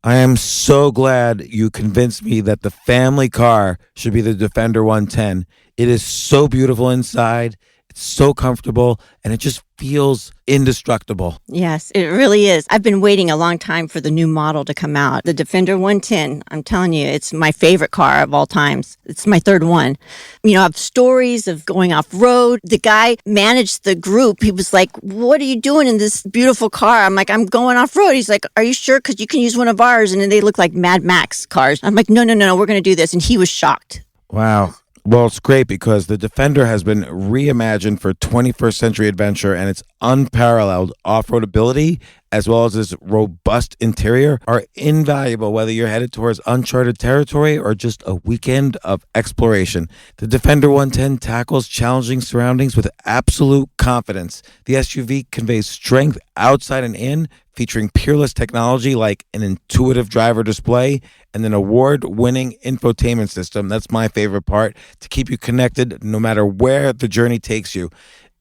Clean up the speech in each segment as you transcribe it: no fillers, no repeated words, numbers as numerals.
I am so glad you convinced me that the family car should be the Defender 110. It is so beautiful inside. It's so comfortable and it just feels indestructible. Yes, it really is. I've been waiting a long time for the new model to come out. The Defender 110, I'm telling you, it's my favorite car of all times. It's my third one. You know, I have stories of going off-road. The guy managed the group. He was like, what are you doing in this beautiful car? I'm like, I'm going off-road. He's like, are you sure? Because you can use one of ours. And then they look like Mad Max cars. I'm like, no, we're going to do this. And he was shocked. Wow. Well, it's great because the Defender has been reimagined for 21st century adventure, and its unparalleled off-road ability, as well as its robust interior, are invaluable whether you're headed towards uncharted territory or just a weekend of exploration. The Defender 110 tackles challenging surroundings with absolute confidence. The SUV conveys strength outside and in, featuring peerless technology like an intuitive driver display and an award-winning infotainment system. That's my favorite part, to keep you connected no matter where the journey takes you.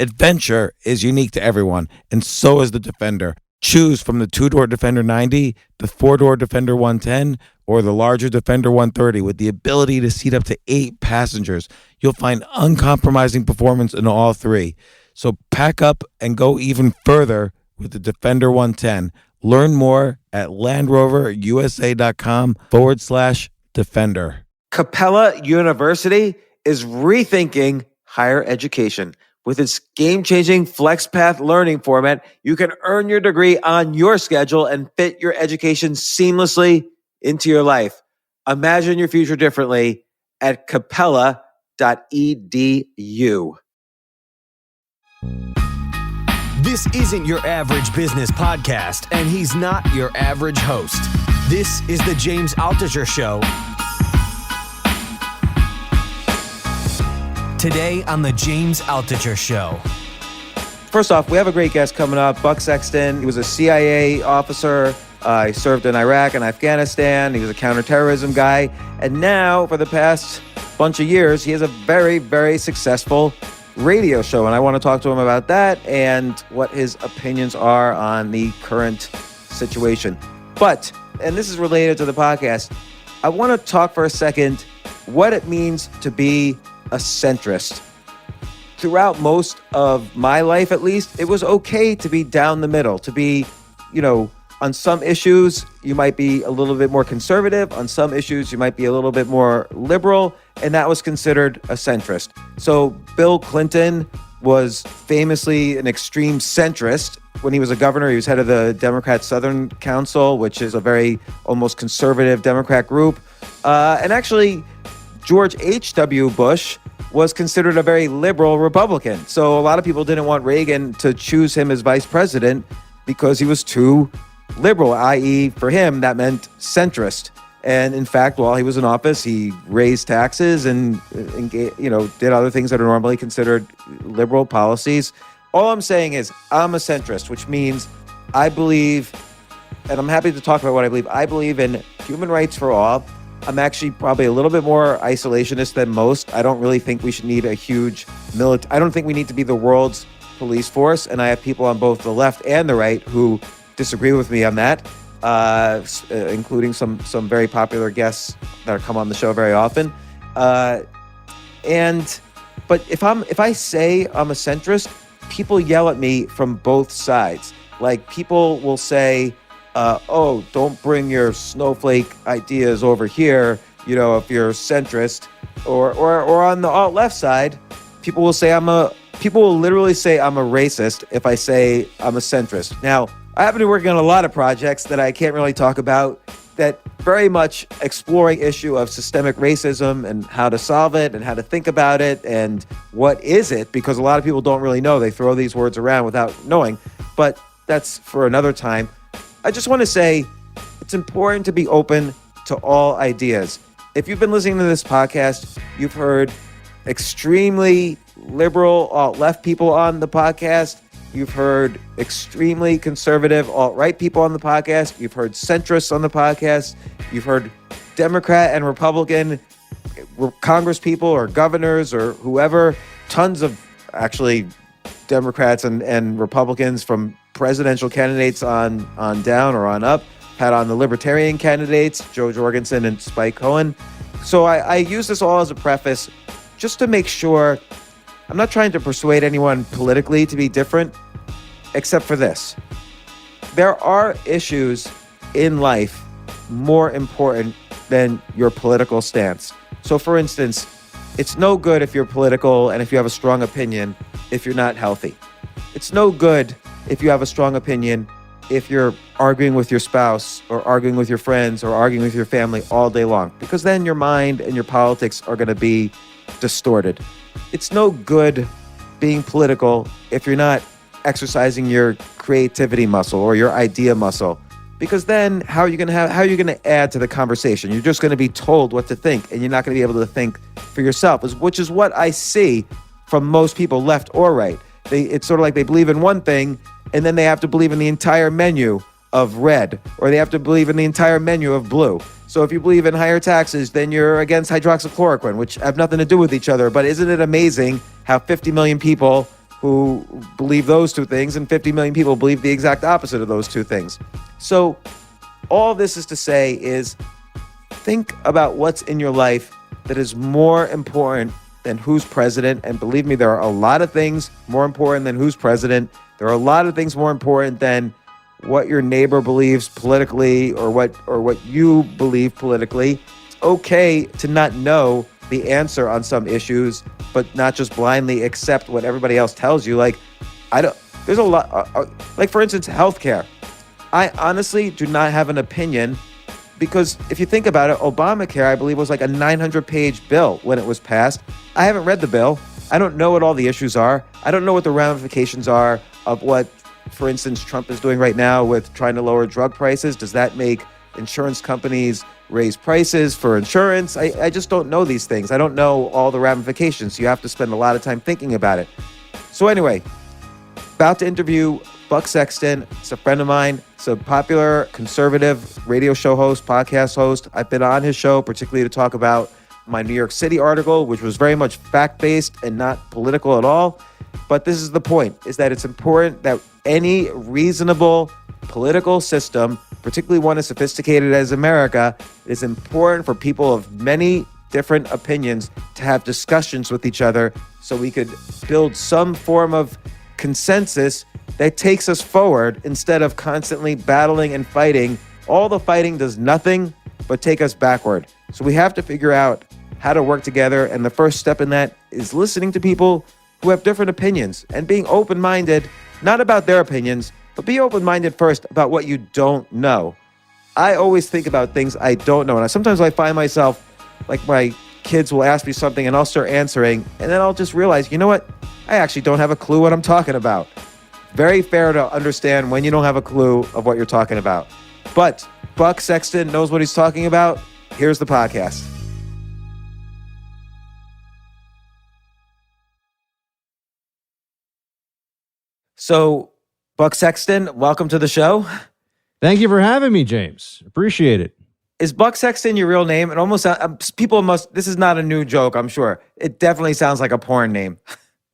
Adventure is unique to everyone, and so is the Defender. Choose from the two-door Defender 90, the four-door Defender 110, or the larger Defender 130 with the ability to seat up to 8 passengers. You'll find uncompromising performance in all three. So pack up and go even further with the Defender 110. Learn more at LandRoverUSA.com/Defender. Capella University is rethinking higher education. With its game-changing FlexPath learning format, you can earn your degree on your schedule and fit your education seamlessly into your life. Imagine your future differently at capella.edu. This isn't your average business podcast, and he's not your average host. This is the James Altucher Show. Today on the James Altucher Show. First off, we have a great guest coming up, Buck Sexton. He was a CIA officer. He served in Iraq and Afghanistan. He was a counterterrorism guy. And now, for the past bunch of years, he has a very, very successful radio show. And I want to talk to him about that and what his opinions are on the current situation. But, and this is related to the podcast, I want to talk for a second what it means to be a centrist. Throughout most of my life, at least, it was okay to be down the middle, to be, on some issues, you might be a little bit more conservative. On some issues, you might be a little bit more liberal, and that was considered a centrist. So Bill Clinton was famously an extreme centrist. When he was a governor, he was head of the Democrat Southern Council, which is a very almost conservative Democrat group. And actually, George H.W. Bush was considered a very liberal Republican. So a lot of people didn't want Reagan to choose him as vice president because he was too liberal, i.e. for him, that meant centrist. And in fact, while he was in office, he raised taxes and did other things that are normally considered liberal policies. All I'm saying is I'm a centrist, which means I believe, and I'm happy to talk about what I believe in human rights for all. I'm actually probably a little bit more isolationist than most. I don't really think we should need a huge I don't think we need to be the world's police force. And I have people on both the left and the right who disagree with me on that, including some very popular guests that come on the show very often. But if I say I'm a centrist, people yell at me from both sides. Like, people will say, don't bring your snowflake ideas over here, if you're centrist. Or on the alt-left side, people will literally say I'm a racist if I say I'm a centrist. Now, I happen to be working on a lot of projects that I can't really talk about that very much exploring issue of systemic racism and how to solve it and how to think about it and what is it, because a lot of people don't really know. They throw these words around without knowing, but that's for another time. I just want to say it's important to be open to all ideas. If you've been listening to this podcast, you've heard extremely liberal alt-left people on the podcast. You've heard extremely conservative alt-right people on the podcast. You've heard centrists on the podcast. You've heard Democrat and Republican Congress people or governors or whoever. Tons of actually Democrats and Republicans, from presidential candidates on down or on up. had on the libertarian candidates, Joe Jorgensen and Spike Cohen. So I use this all as a preface just to make sure I'm not trying to persuade anyone politically to be different, except for this. There are issues in life more important than your political stance. So for instance, it's no good if you're political and if you have a strong opinion if you're not healthy. It's no good if you have a strong opinion if you're arguing with your spouse or arguing with your friends or arguing with your family all day long, because then your mind and your politics are going to be distorted. It's no good being political if you're not exercising your creativity muscle or your idea muscle, because then how are you going to add to the conversation? You're just going to be told what to think, and you're not going to be able to think for yourself, which is what I see from most people, left or right. It's sort of like they believe in one thing, and then they have to believe in the entire menu of red, or they have to believe in the entire menu of blue. So if you believe in higher taxes, then you're against hydroxychloroquine, which have nothing to do with each other. But isn't it amazing how 50 million people who believe those two things and 50 million people believe the exact opposite of those two things? So all this is to say is think about what's in your life that is more important than who's president. And believe me, there are a lot of things more important than who's president. There are a lot of things more important than what your neighbor believes politically or what you believe politically. It's okay to not know the answer on some issues, but not just blindly accept what everybody else tells you. There's a lot, like for instance, healthcare. I honestly do not have an opinion, because if you think about it, Obamacare, I believe, was like a 900-page bill when it was passed. I haven't read the bill. I don't know what all the issues are. I don't know what the ramifications are of what, for instance, Trump is doing right now with trying to lower drug prices. Does that make insurance companies raise prices for insurance? I just don't know these things. I don't know all the ramifications. You have to spend a lot of time thinking about it. So anyway, about to interview Buck Sexton. It's a friend of mine. It's a popular conservative radio show host, podcast host. I've been on his show particularly to talk about my New York City article, which was very much fact-based and not political at all. But this is the point, is that it's important that any reasonable political system, particularly one as sophisticated as America, it is important for people of many different opinions to have discussions with each other so we could build some form of consensus that takes us forward instead of constantly battling and fighting. All the fighting does nothing but take us backward. So we have to figure out how to work together. And the first step in that is listening to people who have different opinions and being open-minded, not about their opinions, but be open-minded first about what you don't know. I always think about things I don't know. And sometimes I find myself, like my kids will ask me something and I'll start answering, and then I'll just realize, you know what? I actually don't have a clue what I'm talking about. Very fair to understand when you don't have a clue of what you're talking about. But Buck Sexton knows what he's talking about. Here's the podcast. So, Buck Sexton, welcome to the show. Thank you for having me, James. Appreciate it. Is Buck Sexton your real name? It almost this is not a new joke, I'm sure. It definitely sounds like a porn name.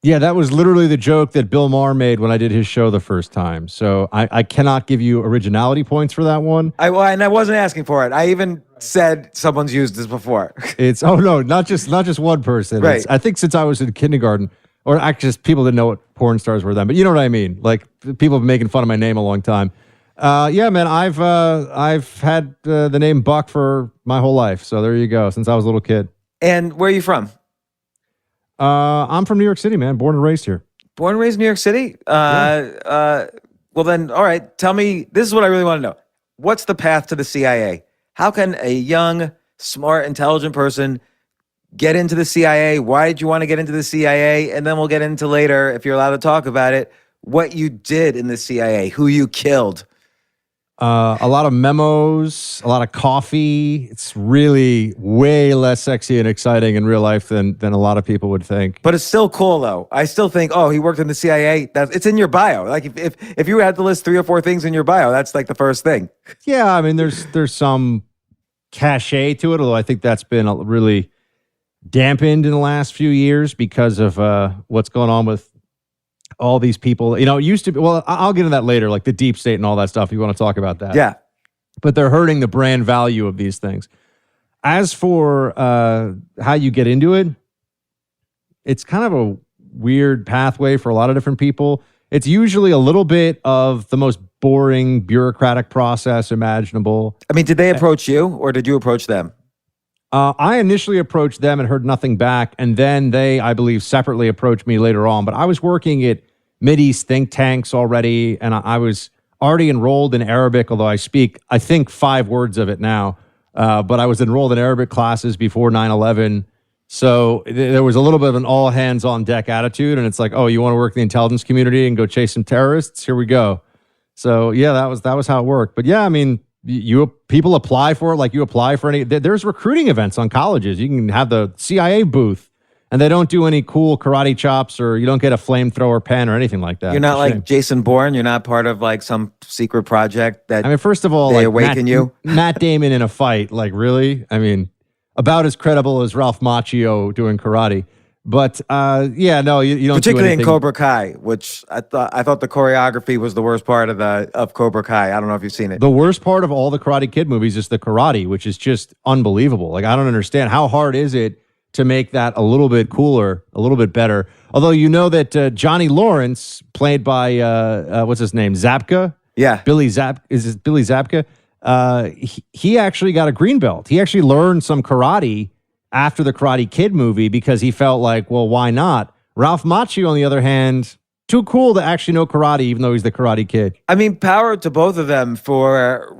Yeah, that was literally the joke that Bill Maher made when I did his show the first time. So I cannot give you originality points for that one. And I wasn't asking for it. I even said someone's used this before. It's not just one person. Right. I think since I was in kindergarten, or actually just people didn't know what porn stars were then, but you know what I mean. Like people have been making fun of my name a long time. Yeah, man, I've had the name Buck for my whole life. So there you go. Since I was a little kid. And where are you from? I'm from New York City, man. Born and raised here. Born and raised in New York City? Well then, all right. Tell me, this is what I really want to know. What's the path to the CIA? How can a young, smart, intelligent person get into the CIA? Why did you want to get into the CIA? And then we'll get into later, if you're allowed to talk about it, what you did in the CIA, who you killed. A lot of memos, a lot of coffee. It's really way less sexy and exciting in real life than a lot of people would think. But it's still cool, though. I still think, oh, he worked in the CIA. It's in your bio. Like if you had to list 3 or 4 things in your bio, that's like the first thing. Yeah, I mean, there's some cachet to it, although I think that's been really dampened in the last few years because of what's going on with all these people. You know, it used to be, well, I'll get into that later, like the deep state and all that stuff. You want to talk about that? Yeah. but they're hurting the brand value of these things. As for how you get into it, it's kind of a weird pathway for a lot of different people. It's usually a little bit of the most boring bureaucratic process imaginable. I mean, did they approach you or did you approach them? I initially approached them and heard nothing back. And then they, I believe, separately approached me later on. But I was working at Mideast think tanks already, and I was already enrolled in Arabic, although I speak, I think, 5 words of it now. But I was enrolled in Arabic classes before 9/11. So there was a little bit of an all hands on deck attitude. And it's like, oh, you want to work in the intelligence community and go chase some terrorists? Here we go. So yeah, that was how it worked. But yeah, I mean, people apply for it like you apply for any. There's recruiting events on colleges. You can have the CIA booth, and they don't do any cool karate chops, or you don't get a flamethrower pen or anything like that. You're not like Jason Bourne. You're not part of like some secret project that. I mean, first of all, they like awaken you. Matt Damon in a fight, like really? I mean, about as credible as Ralph Macchio doing karate. But yeah, no, you don't. Particularly do in Cobra Kai, which I thought the choreography was the worst part of Cobra Kai. I don't know if you've seen it. The worst part of all the Karate Kid movies is the karate, which is just unbelievable. Like, I don't understand, how hard is it to make that a little bit cooler, a little bit better. Although you know that Johnny Lawrence, played by what's his name, Zabka? Yeah, is it Billy Zabka? He actually got a green belt. He actually learned some karate after the Karate Kid movie because he felt like, well, why not? Ralph Macchio, on the other hand, too cool to actually know karate, even though he's the Karate Kid. I mean, power to both of them for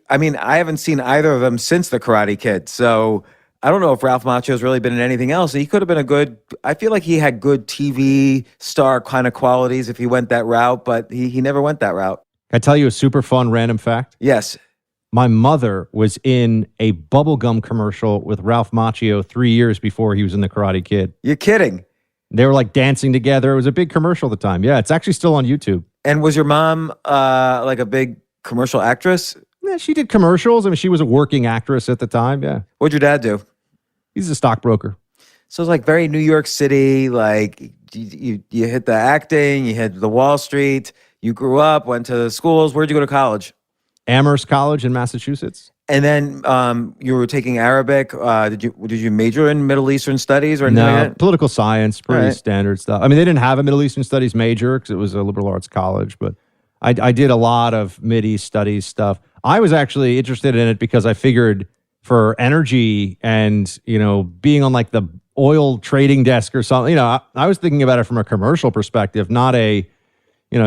I mean, I haven't seen either of them since the Karate Kid, so I don't know if Ralph Macchio's really been in anything else. He could have been a good. I feel like he had good TV star kind of qualities if he went that route, but he never went that route. Can I tell you a super fun random fact? Yes. My mother was in a bubblegum commercial with Ralph Macchio 3 years before he was in the Karate Kid. You're kidding. They were like dancing together. It was a big commercial at the time. Yeah, it's actually still on YouTube. And was your mom like a big commercial actress? Yeah, she did commercials. I mean, she was a working actress at the time. Yeah. What'd your dad do? He's a stockbroker. So it's like very New York City. Like you hit the acting, you hit the Wall Street. You grew up, went to schools. Where'd you go to college? Amherst College in Massachusetts. And then you were taking Arabic. Did you major in Middle Eastern studies or anything No, like that? political science, pretty standard stuff. I mean, they didn't have a Middle Eastern studies major because it was a liberal arts college, but I did a lot of Mideast studies stuff. I was actually interested in it because I figured for energy and, being on like the oil trading desk or something, I was thinking about it from a commercial perspective, not a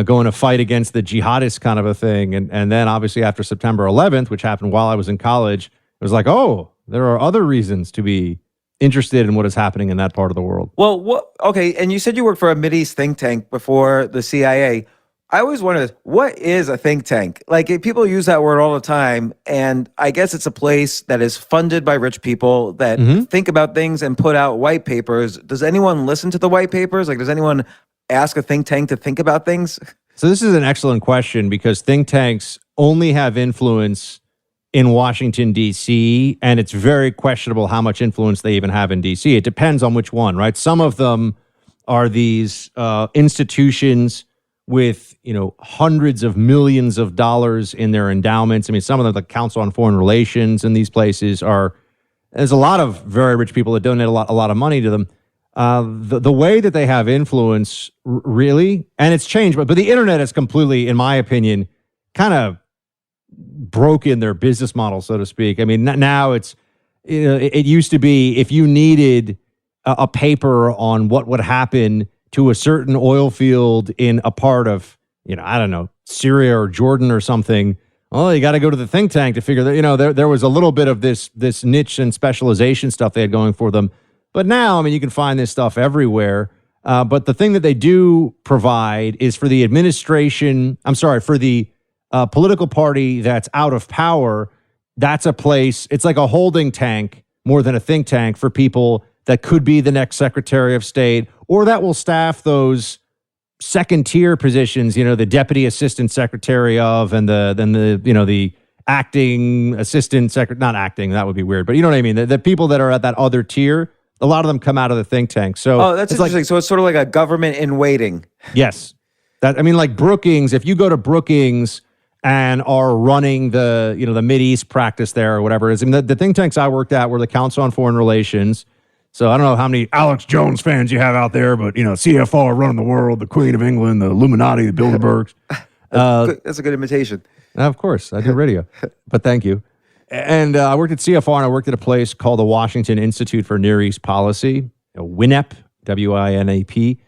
going to fight against the jihadists kind of a thing. And then obviously after September 11th, which happened while I was in college, it was like, oh, there are other reasons to be interested in what is happening in that part of the world. Well, okay, and you said you worked for a Mideast think tank before the CIA. I always wondered, what is a think tank? Like, people use that word all the time, and I guess it's a place that is funded by rich people that think about things and put out white papers. Does anyone listen to the white papers? Like, does anyone ask a think tank to think about things? So this is an excellent question because think tanks only have influence in Washington, D.C., and it's very questionable how much influence they even have in D.C. It depends on which one, right? Some of them are these institutions with, hundreds of millions of dollars in their endowments. I mean, some of them, the Council on Foreign Relations in these places there's a lot of very rich people that donate a lot of money to them. The way that they have influence, really, and it's changed, but the internet has completely, in my opinion, kind of broken their business model, so to speak. I mean, now it's, it used to be if you needed a paper on what would happen to a certain oil field in a part of, I don't know, Syria or Jordan or something, well, you got to go to the think tank to figure that, there was a little bit of this niche and specialization stuff they had going for them. But now, I mean, you can find this stuff everywhere. But the thing that they do provide is for the for the political party that's out of power, that's a place, it's like a holding tank more than a think tank for people that could be the next Secretary of State or that will staff those second tier positions, the deputy assistant secretary of, and the acting assistant secretary, not acting, that would be weird, but you know what I mean? The people that are at that other tier, a lot of them come out of the think tank. So that's interesting. So it's sort of like a government in waiting. Yes. Like Brookings, if you go to Brookings and are running the Mideast practice there or whatever it is. I mean, the think tanks I worked at were the Council on Foreign Relations. So I don't know how many Alex Jones fans you have out there, but CFR running the world, the Queen of England, the Illuminati, the Bilderbergs. That's a good imitation. Of course, I do radio, but thank you. And I worked at CFR, and I worked at a place called the Washington Institute for Near East Policy, WINEP, WINAP.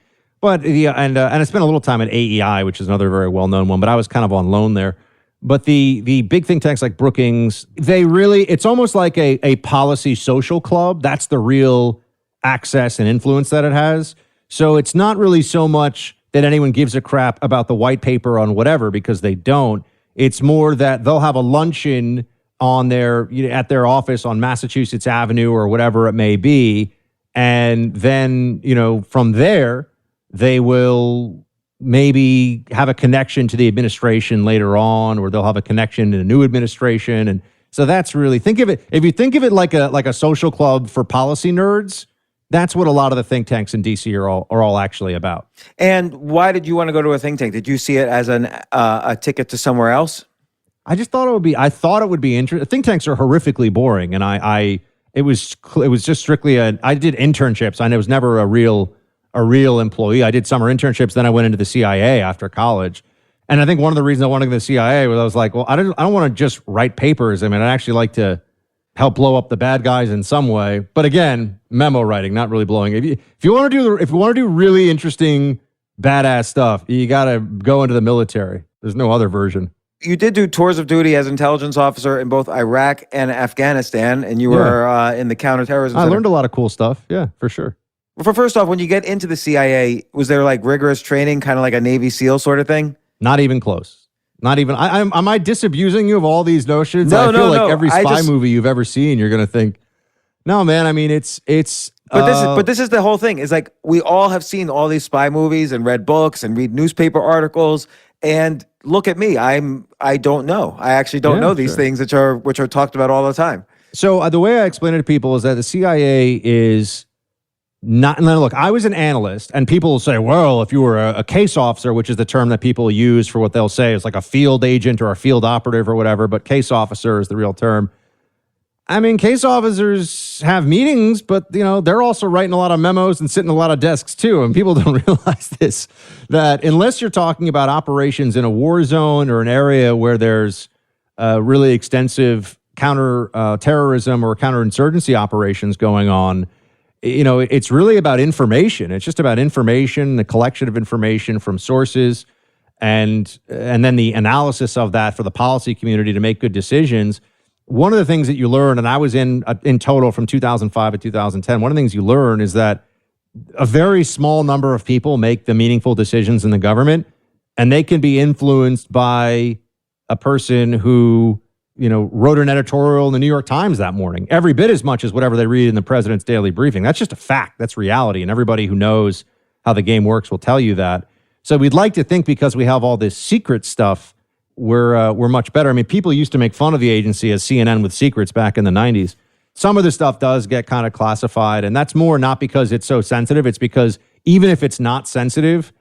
But and I spent a little time at AEI, which is another very well-known one, but I was kind of on loan there. But the big think tanks like Brookings, it's almost like a policy social club. That's the real access and influence that it has. So it's not really so much that anyone gives a crap about the white paper on whatever, because they don't. It's more that they'll have a luncheon on at their office on Massachusetts Avenue or whatever it may be. And then, from there, they will maybe have a connection to the administration later on, or they'll have a connection to a new administration. And so that's really, if you think of it like a social club for policy nerds, that's what a lot of the think tanks in DC are all actually about. And why did you want to go to a think tank? Did you see it as a ticket to somewhere else? I just thought I thought it would be interesting. Think tanks are horrifically boring, and it was just strictly I did internships. I was never a real employee. I did summer internships, then I went into the CIA after college. And I think one of the reasons I wanted to go to the CIA was I was like, well, I don't want to just write papers. I mean, I'd actually like to help blow up the bad guys in some way. But again, memo writing, not really blowing. If you want to do really interesting, badass stuff, you got to go into the military. There's no other version. You did do tours of duty as intelligence officer in both Iraq and Afghanistan, and you were in the counterterrorism center. I learned a lot of cool stuff. Yeah, for sure. First off, when you get into the CIA, was there like rigorous training, kind of like a Navy SEAL sort of thing? Not even close. Not even. Am I disabusing you of all these notions? I feel like every spy movie you've ever seen, you're going to think, no, man. I mean, it's. But this is the whole thing. Is like we all have seen all these spy movies and read books and read newspaper articles. And look at me. I don't know. I actually don't know these things which are talked about all the time. So the way I explain it to people is that the CIA is not. And then look, I was an analyst, and people will say, well, if you were a case officer, which is the term that people use for what they'll say is like a field agent or a field operative or whatever, but case officer is the real term. I mean, case officers have meetings, but, they're also writing a lot of memos and sitting at a lot of desks too. And people don't realize this, that unless you're talking about operations in a war zone or an area where there's really extensive counter-terrorism or counterinsurgency operations going on, it's really about information. It's just about information, the collection of information from sources, and then the analysis of that for the policy community to make good decisions. One of the things that you learn, and I was in total from 2005 to 2010, one of the things you learn is that a very small number of people make the meaningful decisions in the government, and they can be influenced by a person who, wrote an editorial in the New York Times that morning, every bit as much as whatever they read in the president's daily briefing. That's just a fact. That's reality. And everybody who knows how the game works will tell you that. So we'd like to think because we have all this secret stuff, we're much better. I mean, people used to make fun of the agency as CNN with secrets back in the 90s. Some of the stuff does get kind of classified, and that's more not because it's so sensitive. It's because even if it's not sensitive,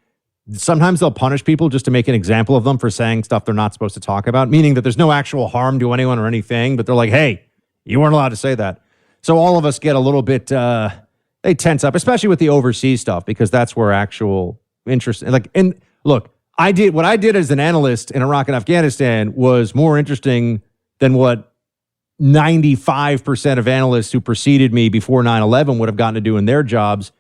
sometimes they'll punish people just to make an example of them for saying stuff they're not supposed to talk about, meaning that there's no actual harm to anyone or anything, but they're like, hey, you weren't allowed to say that. So all of us get a little bit, they tense up, especially with the overseas stuff, because that's where actual interest, and look, what I did as an analyst in Iraq and Afghanistan was more interesting than what 95% of analysts who preceded me before 9/11 would have gotten to do in their jobs.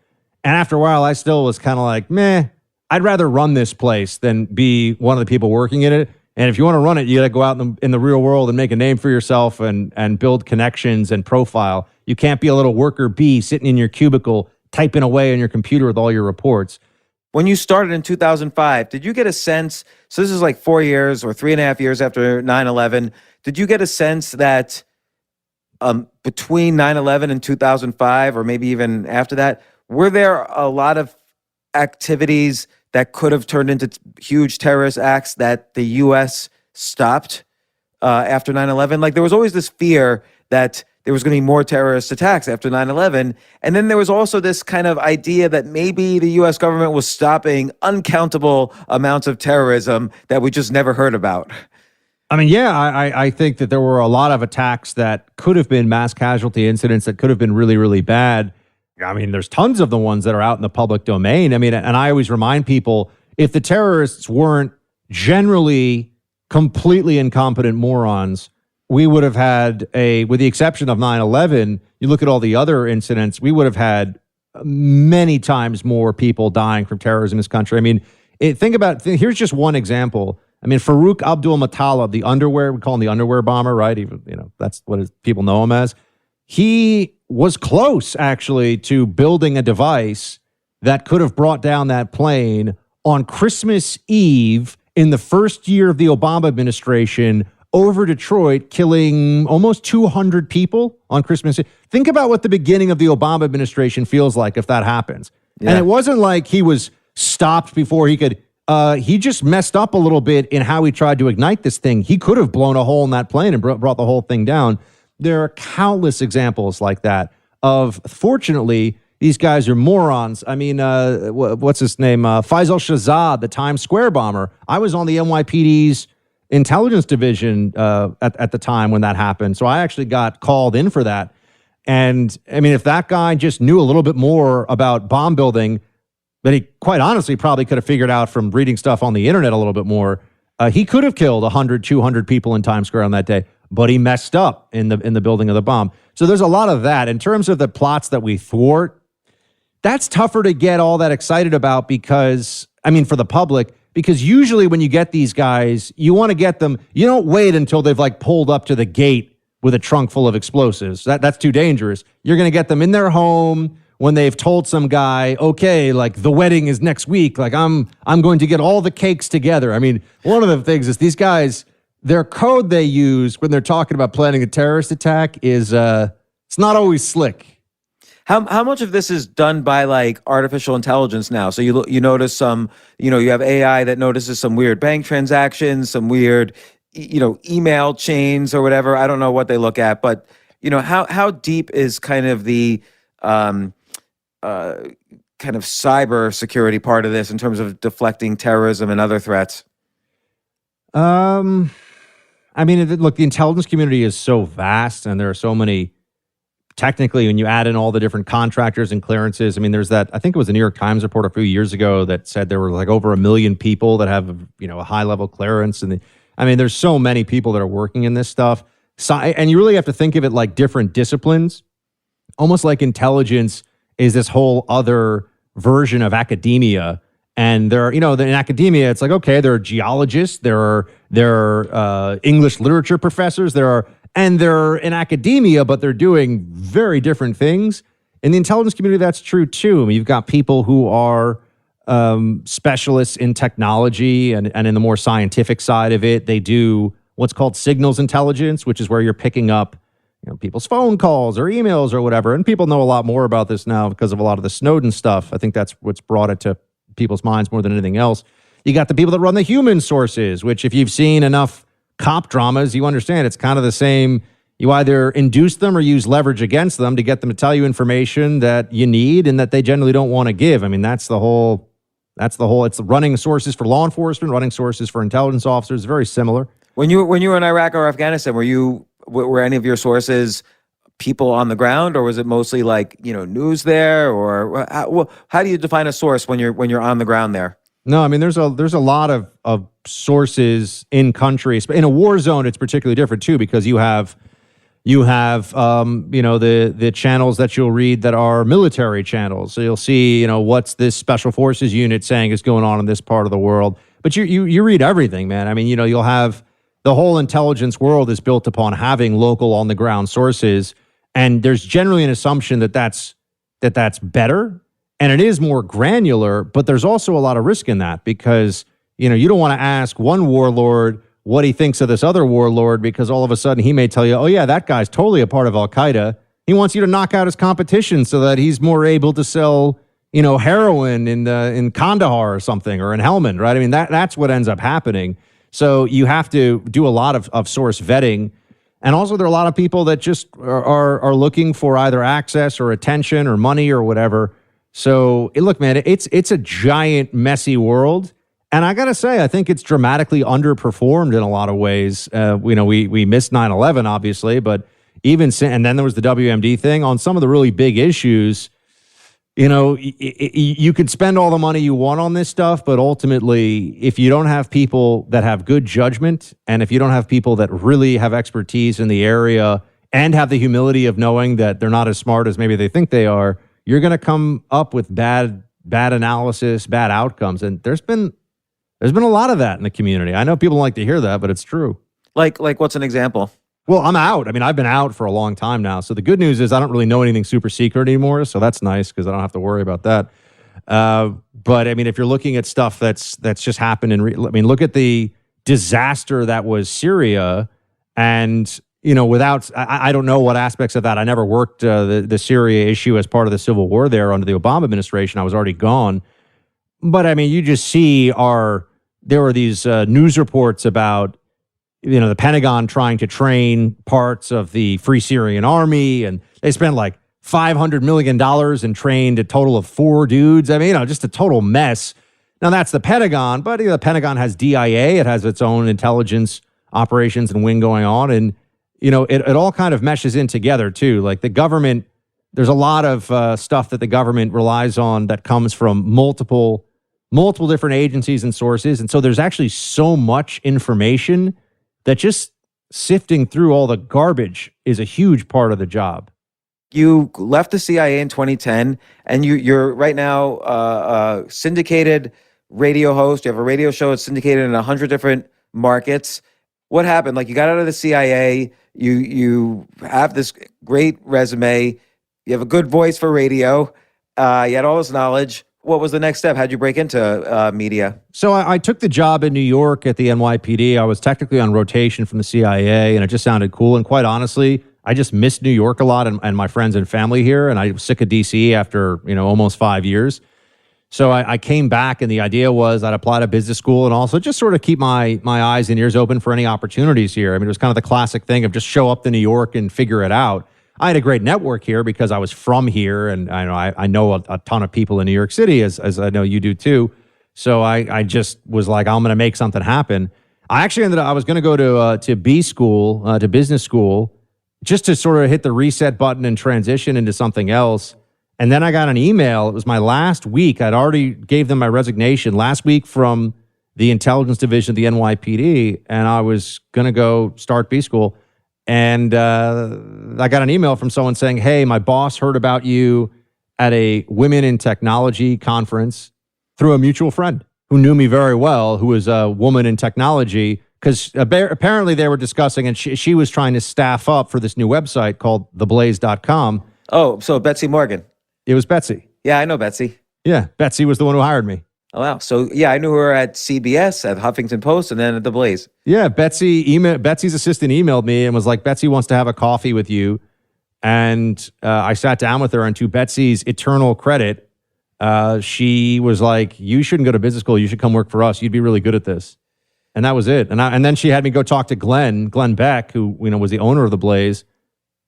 And after a while, I still was kind of like, meh, I'd rather run this place than be one of the people working in it. And if you want to run it, you got to go out in the real world and make a name for yourself and build connections and profile. You can't be a little worker bee sitting in your cubicle, typing away on your computer with all your reports. When you started in 2005, did you get a sense, so this is like 4 years or 3.5 years after 9/11, did you get a sense that between 9/11 and 2005, or maybe even after that, were there a lot of activities that could have turned into huge terrorist acts that the U.S. stopped after 9/11? Like there was always this fear that there was going to be more terrorist attacks after 9/11. And then there was also this kind of idea that maybe the U.S. government was stopping uncountable amounts of terrorism that we just never heard about. I mean, yeah, I think that there were a lot of attacks that could have been mass casualty incidents that could have been really, really bad. I mean, there's tons of the ones that are out in the public domain. I mean, and I always remind people, if the terrorists weren't generally completely incompetent morons, we would have had with the exception of 9/11, you look at all the other incidents, we would have had many times more people dying from terrorism in this country. I mean, here's just one example. I mean, Farouk Abdul-Muttalib, we call him the underwear bomber, right? Even, that's what people know him as. He was close, actually, to building a device that could have brought down that plane on Christmas Eve in the first year of the Obama administration over Detroit, killing almost 200 people on Christmas Eve. Think about what the beginning of the Obama administration feels like if that happens. Yeah. And it wasn't like he was stopped before he could... he just messed up a little bit in how he tried to ignite this thing. He could have blown a hole in that plane and brought the whole thing down. There are countless examples like that fortunately, these guys are morons. I mean, what's his name? Faisal Shahzad, the Times Square bomber. I was on the NYPD's intelligence division at the time when that happened. So I actually got called in for that. And I mean, if that guy just knew a little bit more about bomb building, but he quite honestly probably could have figured out from reading stuff on the internet a little bit more. He could have killed 100, 200 people in Times Square on that day, but he messed up in the building of the bomb. So there's a lot of that. In terms of the plots that we thwart, that's tougher to get all that excited about because, I mean, for the public, because usually when you get these guys, you want to get them, you don't wait until they've like pulled up to the gate with a trunk full of explosives. That's too dangerous. You're going to get them in their home when they've told some guy, okay, like the wedding is next week, like I'm going to get all the cakes together. I mean, one of the things is these guys, their code they use when they're talking about planning a terrorist attack is it's not always slick. How much of this is done by like artificial intelligence now? So you notice some, you have AI that notices some weird bank transactions, some weird, email chains or whatever. I don't know what they look at, but how deep is kind of the kind of cyber security part of this in terms of deflecting terrorism and other threats? I mean, look, the intelligence community is so vast, and there are so many. Technically, when you add in all the different contractors and clearances, I mean, there's that. I think it was a New York Times report a few years ago that said there were like over 1 million people that have a high level clearance, and I mean, there's so many people that are working in this stuff. So, and you really have to think of it like different disciplines, almost like intelligence is this whole other version of academia. And there are, in academia, it's like, okay, there are geologists, there are English literature professors, and they're in academia, but they're doing very different things. In the intelligence community, that's true too. I mean, you've got people who are specialists in technology and in the more scientific side of it. They do what's called signals intelligence, which is where you're picking up people's phone calls or emails or whatever. And people know a lot more about this now because of a lot of the Snowden stuff. I think that's what's brought it to people's minds more than anything else. You got the people that run the human sources, which if you've seen enough cop dramas, you understand it's kind of the same. You either induce them or use leverage against them to get them to tell you information that you need and that they generally don't want to give. I mean, that's the whole, it's running sources for law enforcement, running sources for intelligence officers, very similar. When you were in Iraq or Afghanistan, were any of your sources people on the ground, or was it mostly like, news there, or how do you define a source when you're on the ground there? No, I mean, there's a lot of sources in countries, but in a war zone, it's particularly different too, because you have the channels that you'll read that are military channels. So you'll see, what's this special forces unit saying is going on in this part of the world. But you read everything, man. I mean, you'll have the whole intelligence world is built upon having local on the ground sources, and there's generally an assumption that that's better. And it is more granular, but there's also a lot of risk in that because, you don't want to ask one warlord what he thinks of this other warlord because all of a sudden he may tell you, oh yeah, that guy's totally a part of Al-Qaeda. He wants you to knock out his competition so that he's more able to sell, heroin in Kandahar or something, or in Helmand, right? I mean, that's what ends up happening. So you have to do a lot of source vetting. And also there are a lot of people that just are looking for either access or attention or money or whatever. So look, man, it's a giant, messy world. And I got to say, I think it's dramatically underperformed in a lot of ways. We missed 9/11, obviously, but and then there was the WMD thing on some of the really big issues. You could spend all the money you want on this stuff, but ultimately, if you don't have people that have good judgment, and if you don't have people that really have expertise in the area and have the humility of knowing that they're not as smart as maybe they think they are, you're going to come up with bad analysis, bad outcomes. And there's been a lot of that in the community. I know people don't like to hear that, but it's true. Like what's an example? Well, I'm out. I mean, I've been out for a long time now. So the good news is I don't really know anything super secret anymore. So that's nice because I don't have to worry about that. But I mean, if you're looking at stuff that's just happened look at the disaster that was Syria, and I don't know what aspects of that. I never worked the Syria issue as part of the civil war there under the Obama administration. I was already gone. But I mean, you just see there were these news reports about the Pentagon trying to train parts of the Free Syrian Army, and they spent like $500 million and trained a total of 4 dudes. I mean, just a total mess. Now that's the Pentagon, but the Pentagon has DIA. It has its own intelligence operations and wing going on. And, it all kind of meshes in together too. Like the government, there's a lot of stuff that the government relies on that comes from multiple different agencies and sources. And so there's actually so much information that just sifting through all the garbage is a huge part of the job. You left the CIA in 2010, and you're right now a syndicated radio host. You have a radio show that's syndicated in 100 different markets. What happened? Like, you got out of the CIA, you have this great resume, you have a good voice for radio, you had all this knowledge. What was the next step? How'd you break into media? So I took the job in New York at the NYPD. I was technically on rotation from the CIA, and it just sounded cool. And quite honestly, I just missed New York a lot and my friends and family here. And I was sick of DC after almost 5 years. So I came back, and the idea was I'd apply to business school and also just sort of keep my eyes and ears open for any opportunities here. I mean, it was kind of the classic thing of just show up to New York and figure it out. I had a great network here because I was from here, and I know a ton of people in New York City, as I know you do too. So I just was like, I'm going to make something happen. I actually I was going to go to B school, to business school, just to sort of hit the reset button and transition into something else. And then I got an email. It was my last week. I'd already gave them my resignation last week from the intelligence division of the NYPD, and I was going to go start B school. And I got an email from someone saying, hey, my boss heard about you at a Women in Technology conference through a mutual friend who knew me very well, who was a woman in technology, because apparently they were discussing, and she was trying to staff up for this new website called theblaze.com. Oh, so Betsy Morgan. It was Betsy. Yeah, I know Betsy. Yeah, Betsy was the one who hired me. Oh, wow. So, yeah, I knew her at CBS, at Huffington Post, and then at The Blaze. Yeah, Betsy's assistant emailed me and was like, Betsy wants to have a coffee with you. And I sat down with her, and to Betsy's eternal credit, she was like, you shouldn't go to business school. You should come work for us. You'd be really good at this. And that was it. And then she had me go talk to Glenn Beck, who was the owner of The Blaze.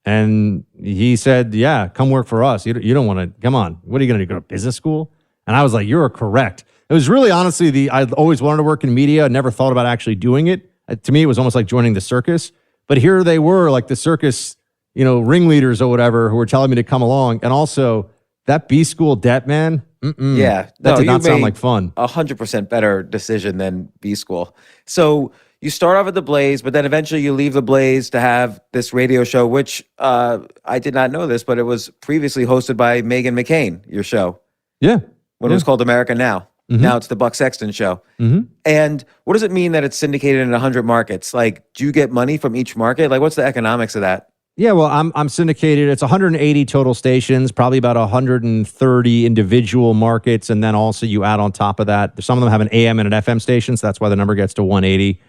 And he said, yeah, come work for us. You don't want to, come on. What are you going to do, go to business school? And I was like, you're correct. It was really, honestly, I always wanted to work in media. I never thought about actually doing it. To me, it was almost like joining the circus. But here they were, like the circus, ringleaders or whatever, who were telling me to come along. And also, that B school debt, man. Yeah. That did not sound like fun. 100% better decision than B school. So you start off at The Blaze, but then eventually you leave The Blaze to have this radio show, which I did not know this, but it was previously hosted by Meghan McCain, your show. Yeah. When it was called America Now. Mm-hmm. Now it's the Buck Sexton show. Mm-hmm. And what does it mean that it's syndicated in 100 markets? Like, do you get money from each market? Like, what's the economics of that? Yeah, well, I'm syndicated. It's 180 total stations, probably about 130 individual markets, and then also you add on top of that, some of them have an AM and an FM station, so that's why the number gets to 180.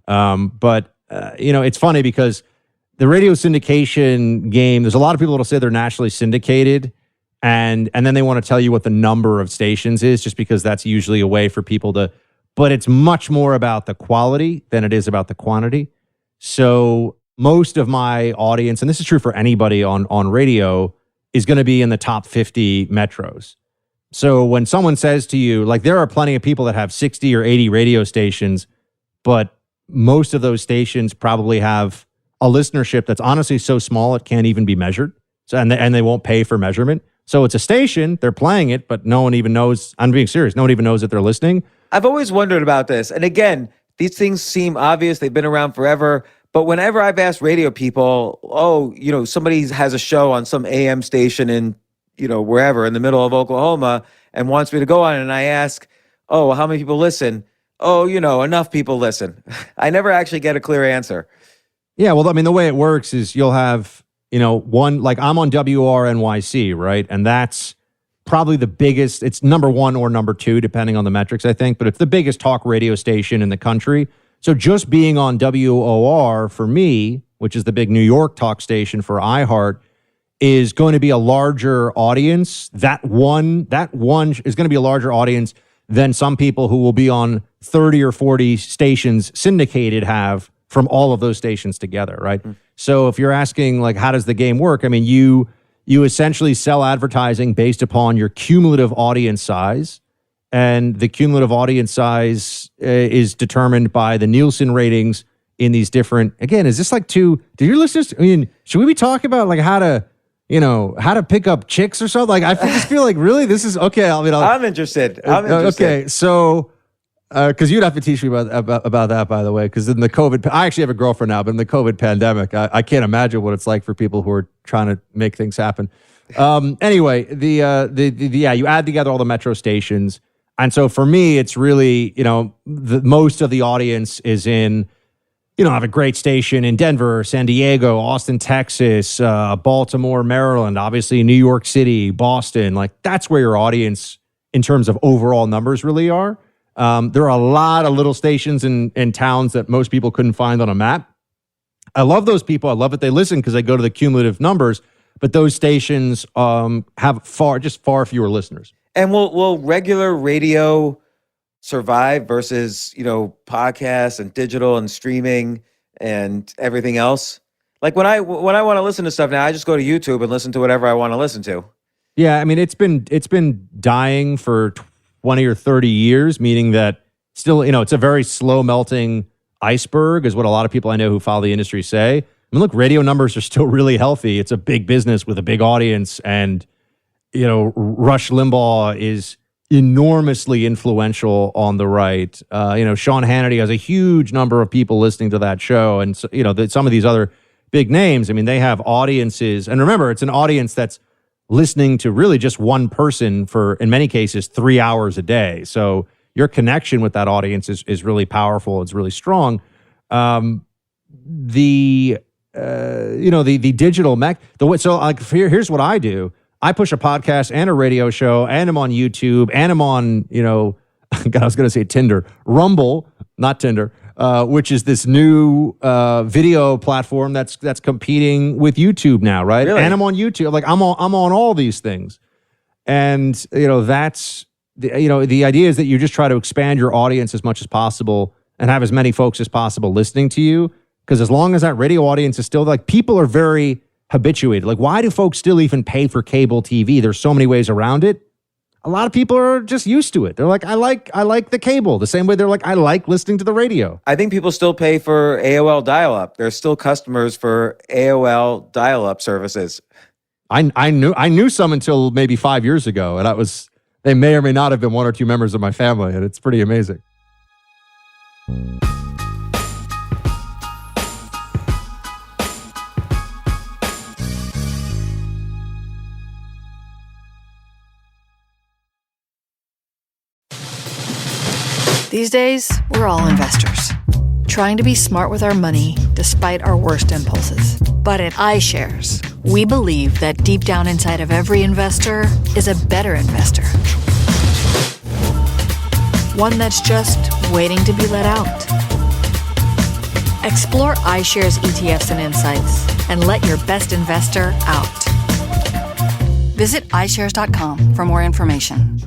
But it's funny because the radio syndication game, there's a lot of people that'll say they're nationally syndicated, and then they want to tell you what the number of stations is, just because that's usually a way for people to, but it's much more about the quality than it is about the quantity. So most of my audience, and this is true for anybody on radio, is going to be in the top 50 metros. So when someone says to you, like, there are plenty of people that have 60 or 80 radio stations, but most of those stations probably have a listenership that's honestly so small it can't even be measured. So and they won't pay for measurement. So it's a station, they're playing it, but no one even knows. I'm being serious. No one even knows that they're listening. I've always wondered about this. And again, these things seem obvious. They've been around forever. But whenever I've asked radio people, somebody has a show on some AM station in, wherever in the middle of Oklahoma and wants me to go on it, and I ask, oh, how many people listen? Oh, enough people listen. I never actually get a clear answer. Yeah, well, I mean, the way it works is you'll have, one, like I'm on WRNYC, right? And that's probably the biggest, it's number one or number two, depending on the metrics, I think, but it's the biggest talk radio station in the country. So just being on WOR for me, which is the big New York talk station for iHeart, is going to be a larger audience. That one is going to be a larger audience than some people who will be on 30 or 40 stations syndicated have from all of those stations together, right? Mm. So if you're asking, like, how does the game work? I mean, you essentially sell advertising based upon your cumulative audience size. And the cumulative audience size is determined by the Nielsen ratings in these different, again, is this like do your listeners, I mean, should we be talking about like how to pick up chicks or something? Like, I just feel like, really, this is, okay. I'm interested. Okay, so, because you'd have to teach me about that, by the way, because in the COVID, I actually have a girlfriend now, but in the COVID pandemic, I can't imagine what it's like for people who are trying to make things happen. Anyway, you add together all the metro stations. And so for me, it's really, most of the audience is in, I have a great station in Denver, San Diego, Austin, Texas, Baltimore, Maryland, obviously New York City, Boston. Like, that's where your audience in terms of overall numbers really are. There are a lot of little stations in towns that most people couldn't find on a map. I love those people. I love that they listen because they go to the cumulative numbers, but those stations have far fewer listeners. And will regular radio survive versus, podcasts and digital and streaming and everything else? Like when I want to listen to stuff now, I just go to YouTube and listen to whatever I want to listen to. Yeah, I mean, it's been dying for 20 or 30 years, meaning that still, it's a very slow melting iceberg is what a lot of people I know who follow the industry say. I mean, look, radio numbers are still really healthy. It's a big business with a big audience, and Rush Limbaugh is enormously influential on the right. Sean Hannity has a huge number of people listening to that show. And, so, some of these other big names, I mean, they have audiences. And remember, it's an audience that's listening to really just one person for, in many cases, 3 hours a day. So your connection with that audience is really powerful. It's really strong. The digital here's what I do. I push a podcast and a radio show, and I'm on YouTube, and I'm on, God, I was going to say Tinder, Rumble, not Tinder, which is this new video platform that's competing with YouTube now, right? Really? And I'm on YouTube, like I'm on all these things, and that's the idea is that you just try to expand your audience as much as possible and have as many folks as possible listening to you, because as long as that radio audience is still, like, people are very habituated. Like, why do folks still even pay for cable TV? There's so many ways around it. A lot of people are just used to it. They're like, I like the cable, the same way they're like, I like listening to the radio. I think people still pay for AOL dial-up. There's still customers for AOL dial-up services. I knew some until maybe 5 years ago, and they may or may not have been one or two members of my family, and it's pretty amazing. These days, we're all investors, trying to be smart with our money despite our worst impulses. But at iShares, we believe that deep down inside of every investor is a better investor. One that's just waiting to be let out. Explore iShares ETFs and insights and let your best investor out. Visit iShares.com for more information.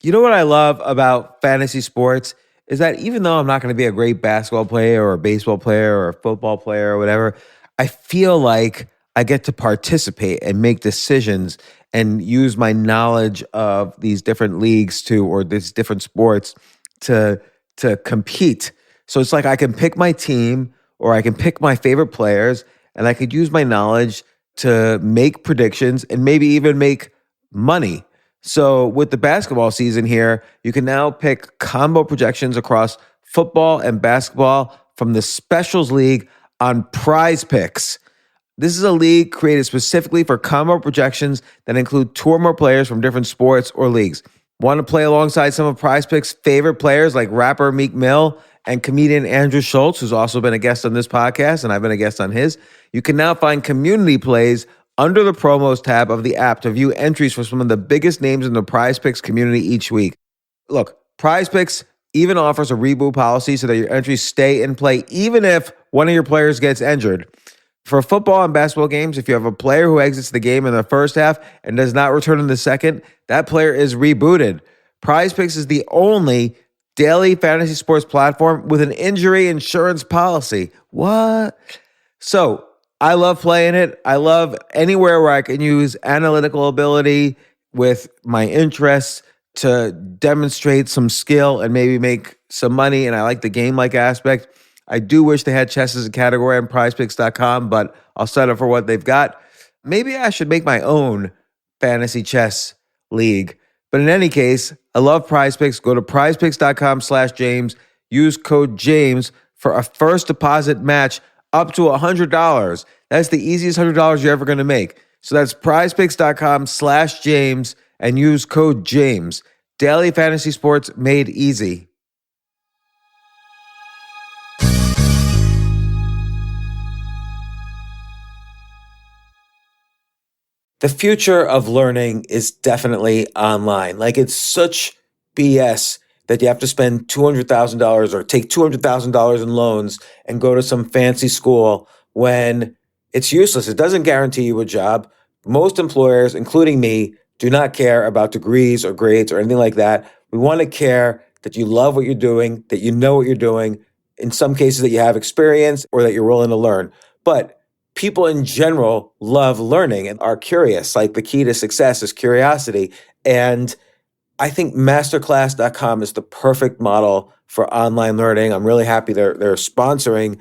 You know what I love about fantasy sports is that even though I'm not going to be a great basketball player or a baseball player or a football player or whatever, I feel like I get to participate and make decisions and use my knowledge of these different leagues or these different sports to compete. So it's like I can pick my team or I can pick my favorite players, and I could use my knowledge to make predictions and maybe even make money. So with the basketball season here, you can now pick combo projections across football and basketball from the Specials League on Prize Picks. This is a league created specifically for combo projections that include two or more players from different sports or leagues. Want to play alongside some of Prize Picks' favorite players like rapper Meek Mill and comedian Andrew Schultz, who's also been a guest on this podcast, and I've been a guest on his? You can now find community plays under the promos tab of the app to view entries for some of the biggest names in the Prize Picks community each week. Look, Prize Picks even offers a reboot policy so that your entries stay in play even if one of your players gets injured. For football and basketball games, if you have a player who exits the game in the first half and does not return in the second, that player is rebooted. Prize Picks is the only daily fantasy sports platform with an injury insurance policy. What? So I love playing it. I love anywhere where I can use analytical ability with my interests to demonstrate some skill and maybe make some money. And I like the game-like aspect. I do wish they had chess as a category on prizepicks.com, but I'll settle for what they've got. Maybe I should make my own fantasy chess league. But in any case, I love Prize Picks. Go to prizepicks.com/James. Use code James for a first deposit match up to $100. That's the easiest $100 you're ever going to make. So that's prizepicks.com/James and use code James. Daily fantasy sports made easy. The future of learning is definitely online. Like, it's such BS that you have to spend $200,000 or take $200,000 in loans and go to some fancy school when it's useless. It doesn't guarantee you a job. Most employers, including me, do not care about degrees or grades or anything like that. We want to care that you love what you're doing, that you know what you're doing, in some cases that you have experience or that you're willing to learn. But people in general love learning and are curious. Like, the key to success is curiosity. And I think masterclass.com is the perfect model for online learning. I'm really happy they're sponsoring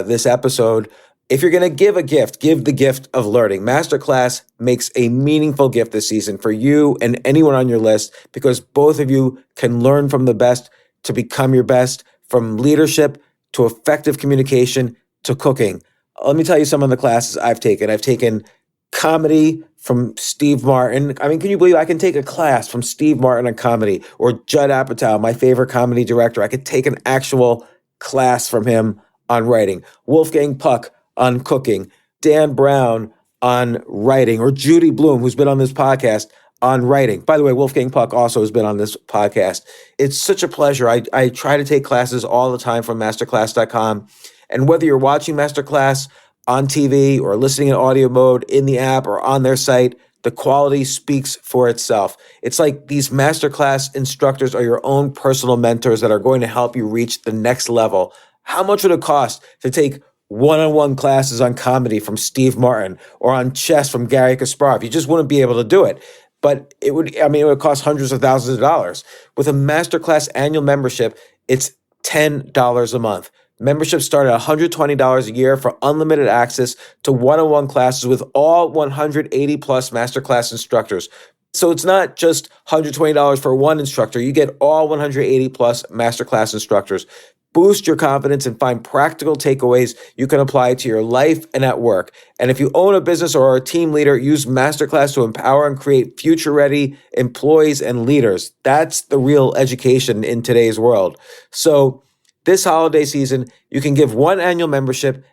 this episode. If you're going to give a gift, give the gift of learning. Masterclass makes a meaningful gift this season for you and anyone on your list, because both of you can learn from the best to become your best, from leadership to effective communication to cooking. Let me tell you some of the classes I've taken. I've taken comedy from Steve Martin. I mean, can you believe I can take a class from Steve Martin on comedy, or Judd Apatow, my favorite comedy director? I could take an actual class from him on writing. Wolfgang Puck on cooking. Dan Brown on writing, or Judy Bloom, who's been on this podcast, on writing. By the way, Wolfgang Puck also has been on this podcast. It's such a pleasure. I try to take classes all the time from masterclass.com. And whether you're watching Masterclass on TV or listening in audio mode in the app or on their site, the quality speaks for itself. It's like these Masterclass instructors are your own personal mentors that are going to help you reach the next level. How much would it cost to take one-on-one classes on comedy from Steve Martin or on chess from Gary Kasparov? You just wouldn't be able to do it. But it would cost hundreds of thousands of dollars. With a Masterclass annual membership, it's $10 a month. Memberships start at $120 a year for unlimited access to one-on-one classes with all 180 plus Masterclass instructors. So it's not just $120 for one instructor. You get all 180 plus Masterclass instructors. Boost your confidence and find practical takeaways you can apply to your life and at work. And if you own a business or are a team leader, use Masterclass to empower and create future-ready employees and leaders. That's the real education in today's world. So this holiday season, you can give one annual membership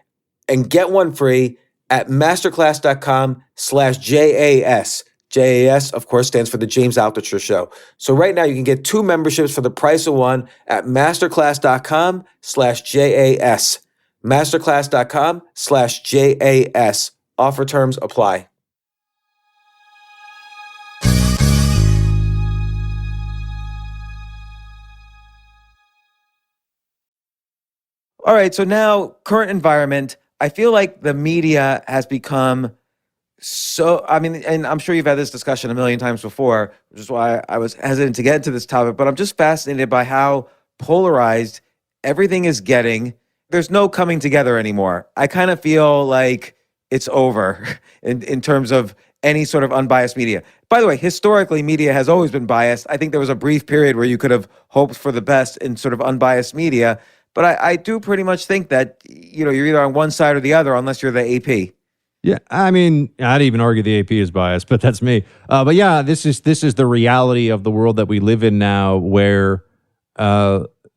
and get one free at masterclass.com/JAS. JAS, of course, stands for the James Altucher Show. So right now you can get two memberships for the price of one at masterclass.com/JAS. Masterclass.com/JAS. Offer terms apply. All right, so now, current environment, I feel like the media has become so, I mean, and I'm sure you've had this discussion a million times before, which is why I was hesitant to get into this topic, but I'm just fascinated by how polarized everything is getting. There's no coming together anymore. I kind of feel like it's over in terms of any sort of unbiased media. By the way, historically, media has always been biased. I think there was a brief period where you could have hoped for the best in sort of unbiased media, but I do pretty much think that, you're either on one side or the other, unless you're the AP. Yeah, I mean, I'd even argue the AP is biased, but that's me. But yeah, this is the reality of the world that we live in now, where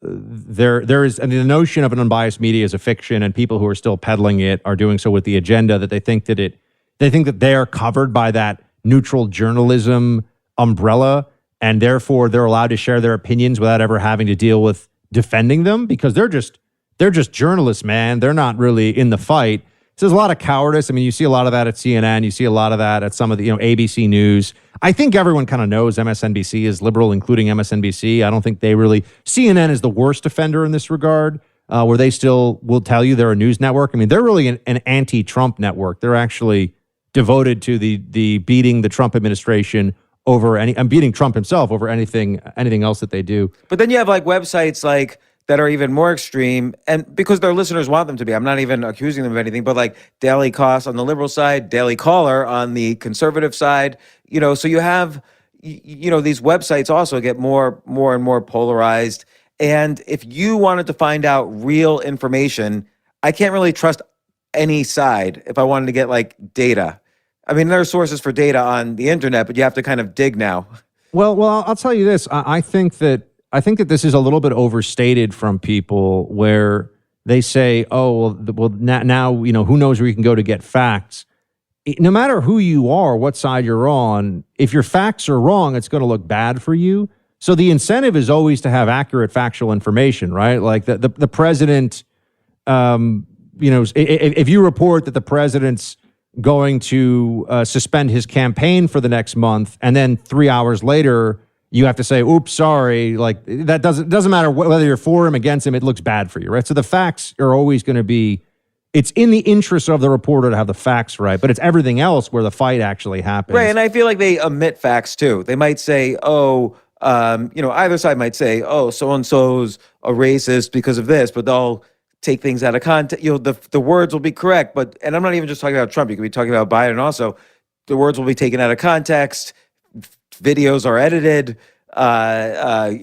there is, and the notion of an unbiased media is a fiction, and people who are still peddling it are doing so with the agenda that they think that they are covered by that neutral journalism umbrella, and therefore they're allowed to share their opinions without ever having to deal with defending them, because they're just journalists, man. They're not really in the fight. So there's a lot of cowardice. I mean, you see a lot of that at CNN. You see a lot of that at some of the, ABC News. I think everyone kind of knows MSNBC is liberal, including MSNBC. I don't think they really... CNN is the worst offender in this regard, where they still will tell you they're a news network. I mean, they're really an anti-Trump network. They're actually devoted to the beating the Trump administration over and beating Trump himself over anything else that they do. But then you have like websites like that are even more extreme, and because their listeners want them to be. I'm not even accusing them of anything, but like Daily Kos on the liberal side, Daily Caller on the conservative side, so you have, these websites also get more and more polarized. And if you wanted to find out real information, I can't really trust any side if I wanted to get like data. I mean, there are sources for data on the internet, but you have to kind of dig now. Well, I'll tell you this. I think that this is a little bit overstated from people, where they say, "Oh, well, now who knows where you can go to get facts." No matter who you are, what side you're on, if your facts are wrong, it's going to look bad for you. So the incentive is always to have accurate factual information, right? Like the president, if you report that the president's going to suspend his campaign for the next month, and then 3 hours later you have to say, "Oops, sorry," like that doesn't matter whether you're for him, against him, it looks bad for you, right? So the facts are always going to be, it's in the interest of the reporter to have the facts right, but it's everything else where the fight actually happens. Right, and I feel like they omit facts too. They might say, either side might say, "Oh, so-and-so's a racist because of this," but they'll take things out of context. The words will be correct, and I'm not even just talking about Trump. You could be talking about Biden also. The words will be taken out of context. Videos are edited.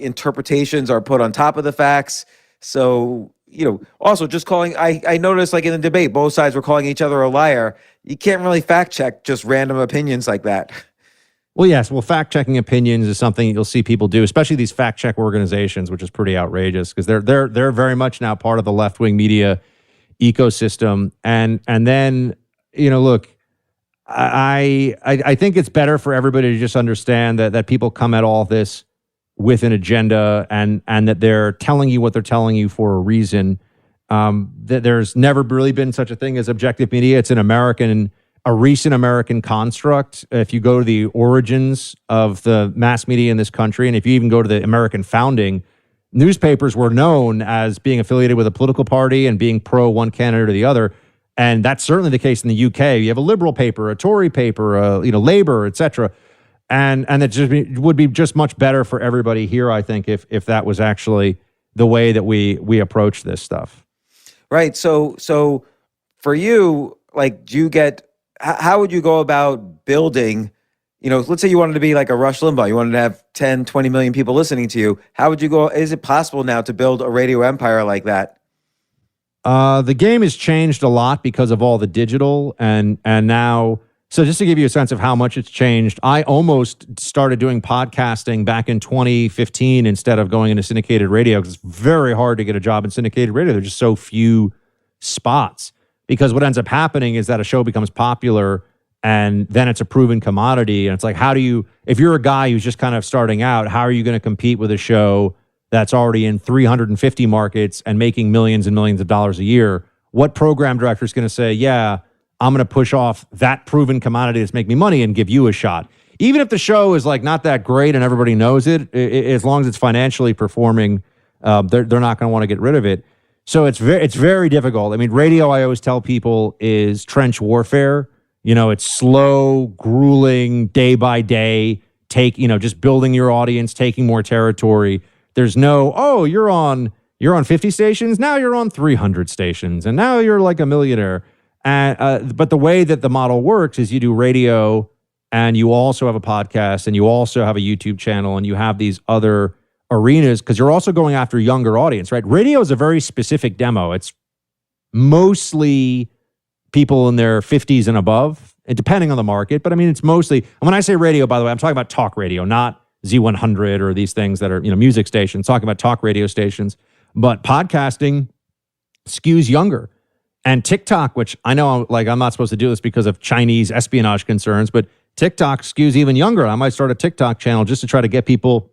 Interpretations are put on top of the facts. So, also just calling, I noticed like in the debate, both sides were calling each other a liar. You can't really fact check just random opinions like that. Well, yes. Well, fact-checking opinions is something you'll see people do, especially these fact-check organizations, which is pretty outrageous, because they're very much now part of the left-wing media ecosystem. And then, look, I think it's better for everybody to just understand that people come at all this with an agenda, and that they're telling you what they're telling you for a reason. That there's never really been such a thing as objective media. It's a recent American construct. If you go to the origins of the mass media in this country, and if you even go to the American founding, newspapers were known as being affiliated with a political party and being pro one candidate or the other. And that's certainly the case in the UK. You have a liberal paper, a Tory paper, Labour, etc. And it would be just much better for everybody here, I think, if that was actually the way that we approach this stuff. Right. So for you, like, how would you go about building, let's say you wanted to be like a Rush Limbaugh, you wanted to have 10, 20 million people listening to you. How would you go? Is it possible now to build a radio empire like that? The game has changed a lot because of all the digital and now. So just to give you a sense of how much it's changed, I almost started doing podcasting back in 2015 instead of going into syndicated radio, because it's very hard to get a job in syndicated radio. There's just so few spots. Because what ends up happening is that a show becomes popular, and then it's a proven commodity. And it's like, if you're a guy who's just kind of starting out, how are you going to compete with a show that's already in 350 markets and making millions and millions of dollars a year? What program director is going to say, "Yeah, I'm going to push off that proven commodity that's making me money and give you a shot"? Even if the show is like not that great and everybody knows it, as long as it's financially performing, they're not going to want to get rid of it. So it's very difficult. I mean, radio, I always tell people, is trench warfare. It's slow, grueling, day by day, just building your audience, taking more territory. There's no, oh, you're on 50 stations, now you're on 300 stations, and now you're like a millionaire. But the way that the model works is you do radio, and you also have a podcast, and you also have a YouTube channel, and you have these other arenas, because you're also going after a younger audience, right? Radio is a very specific demo. It's mostly people in their 50s and above, and depending on the market. But I mean, it's mostly, and when I say radio, by the way, I'm talking about talk radio, not Z100 or these things that are, music stations, talking about talk radio stations. But podcasting skews younger. And TikTok, which I know I'm not supposed to do this because of Chinese espionage concerns, but TikTok skews even younger. I might start a TikTok channel just to try to get people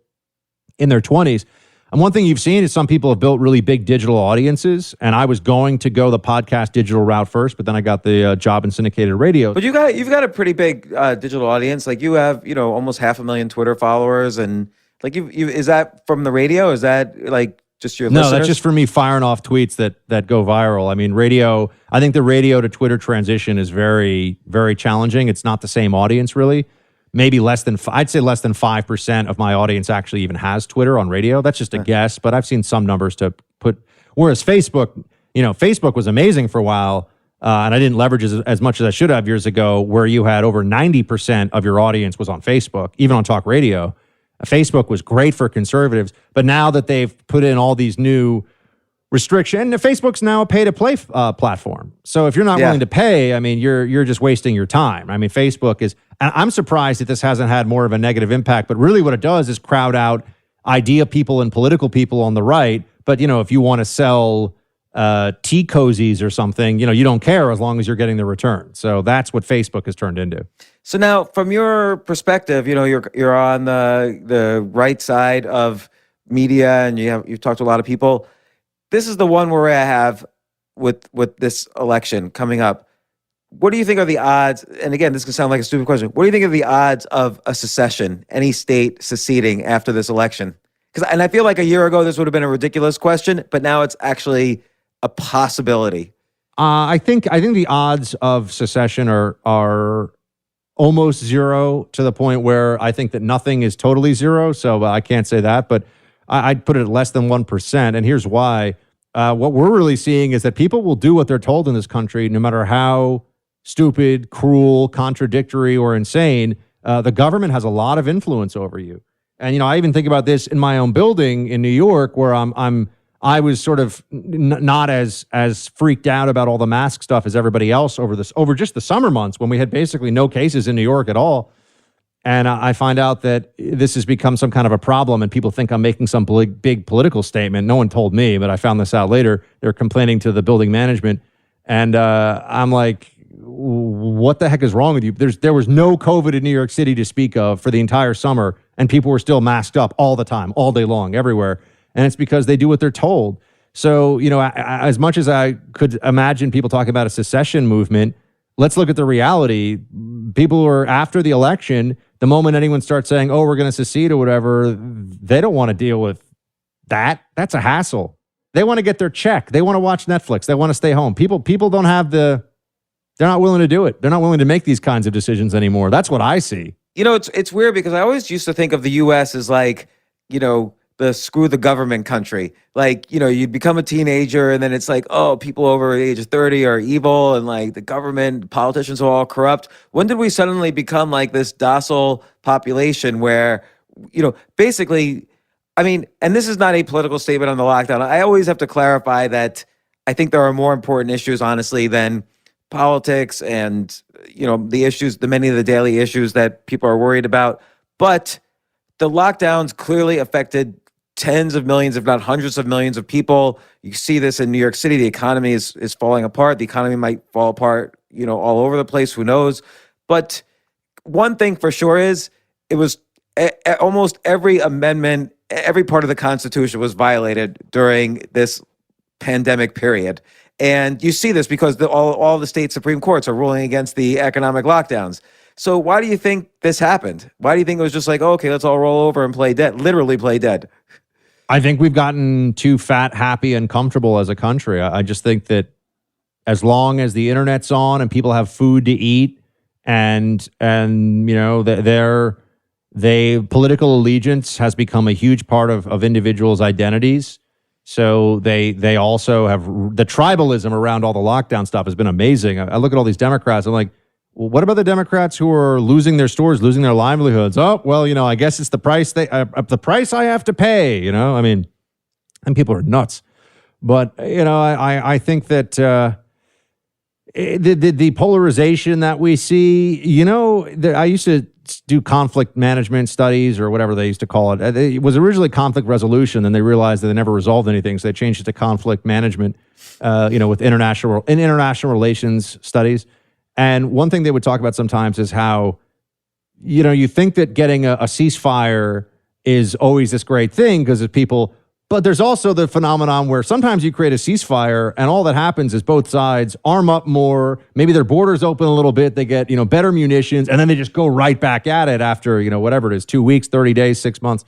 in their 20s. And one thing you've seen is some people have built really big digital audiences. And I was going to go the podcast digital route first, but then I got the job in syndicated radio. But you've got a pretty big digital audience. Like you have, almost 500,000 Twitter followers, and like you is that from the radio? Is that like just your listeners? No, that's just for me firing off tweets that go viral. I mean, radio. I think the radio to Twitter transition is very, very challenging. It's not the same audience really. Maybe I'd say less than 5% of my audience actually even has Twitter on radio. That's just a guess, but I've seen some numbers to put. Whereas Facebook, Facebook was amazing for a while, and I didn't leverage as much as I should have years ago, where you had over 90% of your audience was on Facebook, even on talk radio. Facebook was great for conservatives, but now that they've put in all these new restrictions, Facebook's now a pay-to-play platform. So if you're not willing to pay, I mean, you're just wasting your time. I mean, Facebook is. And I'm surprised that this hasn't had more of a negative impact, but really what it does is crowd out idea people and political people on the right. But, if you want to sell tea cozies or something, you don't care as long as you're getting the return. So that's what Facebook has turned into. So now, from your perspective, you're on the right side of media, and you've talked to a lot of people. This is the one where I have with this election coming up. What do you think are the odds? And again, this can sound like a stupid question. What do you think are the odds of a secession, any state seceding after this election? And I feel like a year ago this would have been a ridiculous question, but now it's actually a possibility. I think the odds of secession are almost zero, to the point where I think that nothing is totally zero. So I can't say that, but I'd put it at less than 1%. And here's why. What we're really seeing is that people will do what they're told in this country, no matter how stupid, cruel, contradictory, or insane. The government has a lot of influence over you. And, I even think about this in my own building in New York, where I was sort of not as freaked out about all the mask stuff as everybody else over just the summer months, when we had basically no cases in New York at all. And I find out that this has become some kind of a problem, and people think I'm making some big political statement. No one told me, but I found this out later. They're complaining to the building management. And I'm like, what the heck is wrong with you? There was no COVID in New York City to speak of for the entire summer, and people were still masked up all the time, all day long, everywhere. And it's because they do what they're told. So, as much as I could imagine people talking about a secession movement, let's look at the reality. People who are after the election, the moment anyone starts saying, oh, we're going to secede or whatever, they don't want to deal with that. That's a hassle. They want to get their check. They want to watch Netflix. They want to stay home. People don't have they're not willing to do it. They're not willing to make these kinds of decisions anymore. That's what I see. It's weird, because I always used to think of the U.S. as like, the screw the government country. Like, you'd become a teenager, and then it's like, oh, people over the age of 30 are evil, and like the government, politicians are all corrupt. When did we suddenly become like this docile population where, basically, I mean, and this is not a political statement on the lockdown. I always have to clarify that I think there are more important issues, honestly, than politics and, many of the daily issues that people are worried about. But the lockdowns clearly affected tens of millions, if not hundreds of millions of people. You see this in New York City. The economy is falling apart. The economy might fall apart, all over the place. Who knows? But one thing for sure is it was almost every amendment, every part of the Constitution was violated during this pandemic period. And you see this because all the state Supreme Courts are ruling against the economic lockdowns. So why do you think this happened? Why do you think it was just like, oh, okay, let's all roll over and play dead, literally play dead? I think we've gotten too fat, happy, and comfortable as a country. I just think that as long as the internet's on and people have food to eat, and you know, their political allegiance has become a huge part of individuals' identities. So they also have the tribalism around all the lockdown stuff has been amazing. I look at all these Democrats. I'm like, well, what about the Democrats who are losing their stores, losing their livelihoods? Oh, well, you know, I guess it's the price the price I have to pay. You know, I mean, and people are nuts. But you know, I think that the polarization that we see. You know, I used to do conflict management studies or whatever they used to call it. It was originally conflict resolution, and they realized that they never resolved anything, so they changed it to conflict management. You know, with international relations studies. And one thing they would talk about sometimes is how, you know, you think that getting a ceasefire is always this great thing because of people, but there's also the phenomenon where sometimes you create a ceasefire and all that happens is both sides arm up more, maybe their borders open a little bit, they get, you know, better munitions, and then they just go right back at it after, you know, whatever it is, 2 weeks, 30 days, 6 months.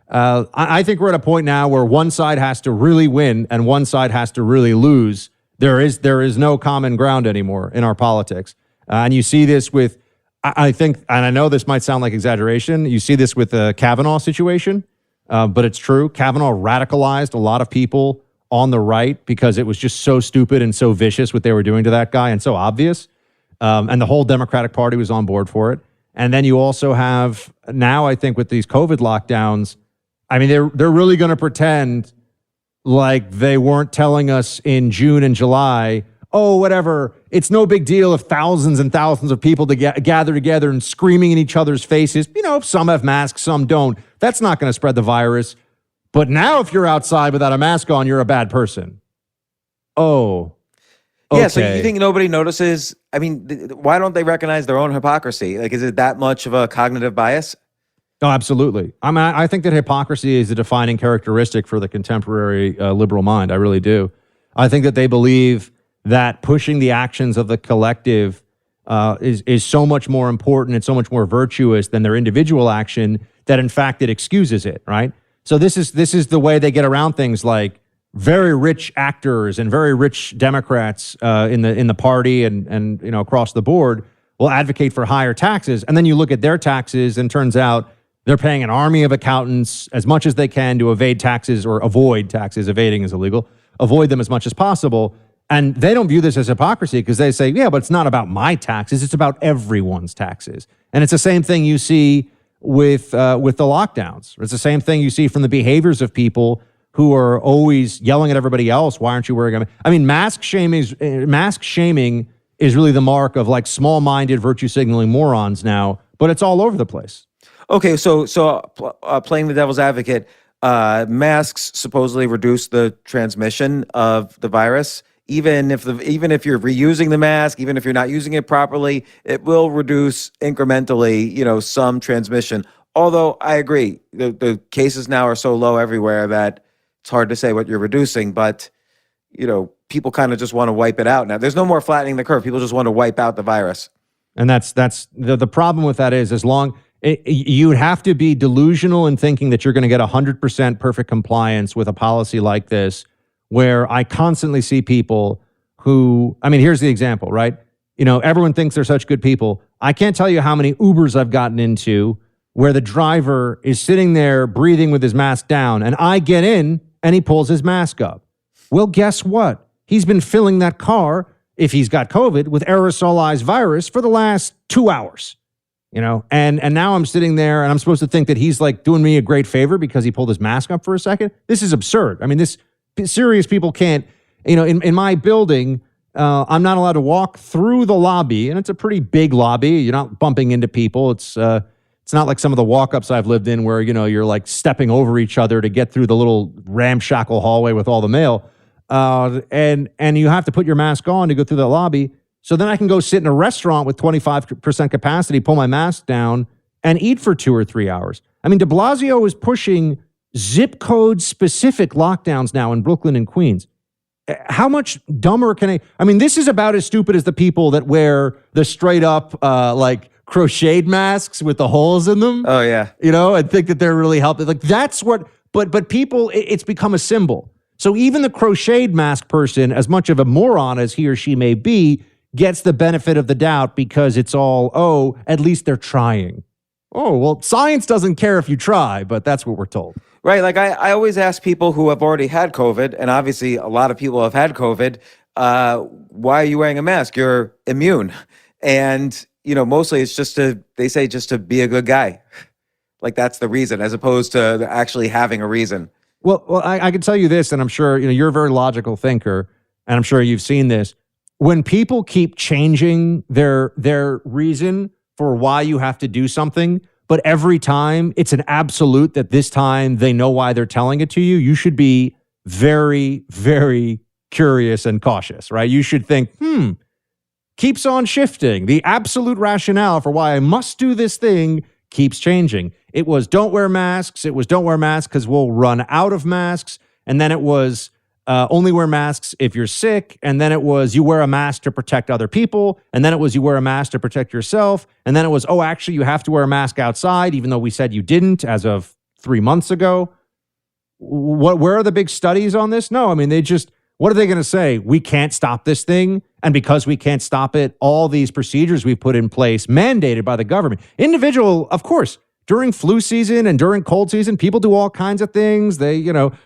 I think we're at a point now where one side has to really win and one side has to really lose. There is no common ground anymore in our politics. And you see this with, I think, and I know this might sound like exaggeration, you see this with the Kavanaugh situation, but it's true. Kavanaugh radicalized a lot of people on the right because it was just so stupid and so vicious what they were doing to that guy and so obvious. And the whole Democratic Party was on board for it. And then you also have now, I think, with these COVID lockdowns, I mean, they're really going to pretend like they weren't telling us in June and July, oh, whatever, it's no big deal if thousands and thousands of people to gather together and screaming in each other's faces. You know, some have masks, some don't. That's not going to spread the virus. But now if you're outside without a mask on, you're a bad person. Oh, okay. Yeah, so you think nobody notices? I mean, why don't they recognize their own hypocrisy? Like, is it that much of a cognitive bias? Oh, absolutely. I mean, I think that hypocrisy is a defining characteristic for the contemporary liberal mind. I really do. I think that they believe that pushing the actions of the collective is so much more important and so much more virtuous than their individual action that, in fact, it excuses it, right? So this is the way they get around things like very rich actors and very rich Democrats in the party and you know, across the board will advocate for higher taxes. And then you look at their taxes and turns out they're paying an army of accountants as much as they can to evade taxes or avoid taxes. Evading is illegal. Avoid them as much as possible. And they don't view this as hypocrisy because they say, yeah, but it's not about my taxes. It's about everyone's taxes. And it's the same thing you see with the lockdowns. It's the same thing you see from the behaviors of people who are always yelling at everybody else. Why aren't you wearing them? I mean, mask shaming is really the mark of like small-minded, virtue signaling morons now, but it's all over the place. Okay, so playing the devil's advocate, masks supposedly reduce the transmission of the virus. Even if you're reusing the mask, even if you're not using it properly, it will reduce incrementally, you know, some transmission. Although I agree, the cases now are so low everywhere that it's hard to say what you're reducing. But you know, people kind of just want to wipe it out now. There's no more flattening the curve. People just want to wipe out the virus. And that's the problem with that is you have to be delusional in thinking that you're going to get 100% perfect compliance with a policy like this, where I constantly see people who, I mean, here's the example, right? You know, everyone thinks they're such good people. I can't tell you how many Ubers I've gotten into where the driver is sitting there breathing with his mask down, and I get in and he pulls his mask up. Well, guess what? He's been filling that car, if he's got COVID, with aerosolized virus for the last 2 hours. You know, and now I'm sitting there and I'm supposed to think that he's like doing me a great favor because he pulled his mask up for a second. This is absurd. I mean, this serious people can't, you know, in my building, I'm not allowed to walk through the lobby, and it's a pretty big lobby. You're not bumping into people. It's not like some of the walk-ups I've lived in where, you know, you're like stepping over each other to get through the little ramshackle hallway with all the mail. And you have to put your mask on to go through the lobby. So then I can go sit in a restaurant with 25% capacity, pull my mask down, and eat for 2 or 3 hours. I mean, de Blasio is pushing zip code specific lockdowns now in Brooklyn and Queens. How much dumber can I mean, this is about as stupid as the people that wear the straight up, like crocheted masks with the holes in them. Oh, yeah. You know, and think that they're really helping. Like, that's what But people, it's become a symbol. So even the crocheted mask person, as much of a moron as he or she may be, gets the benefit of the doubt because it's all, oh, at least they're trying. Oh, well, science doesn't care if you try, but that's what we're told. Right. Like I always ask people who have already had COVID, and obviously a lot of people have had COVID, why are you wearing a mask? You're immune. And, mostly it's they say just to be a good guy. Like that's the reason, as opposed to actually having a reason. Well, I can tell you this, and I'm sure you're a very logical thinker, and I'm sure you've seen this. When people keep changing their reason for why you have to do something, but every time it's an absolute that this time they know why they're telling it to you, you should be very, very curious and cautious, right? You should think, keeps on shifting. The absolute rationale for why I must do this thing keeps changing. It was don't wear masks. It was don't wear masks because we'll run out of masks. And then it was only wear masks if you're sick. And then it was you wear a mask to protect other people. And then it was you wear a mask to protect yourself. And then it was, oh, actually, you have to wear a mask outside, even though we said you didn't as of 3 months ago. Where are the big studies on this? No, I mean, what are they going to say? We can't stop this thing. And because we can't stop it, all these procedures we've put in place, mandated by the government. Individual, of course, during flu season and during cold season, people do all kinds of things. They,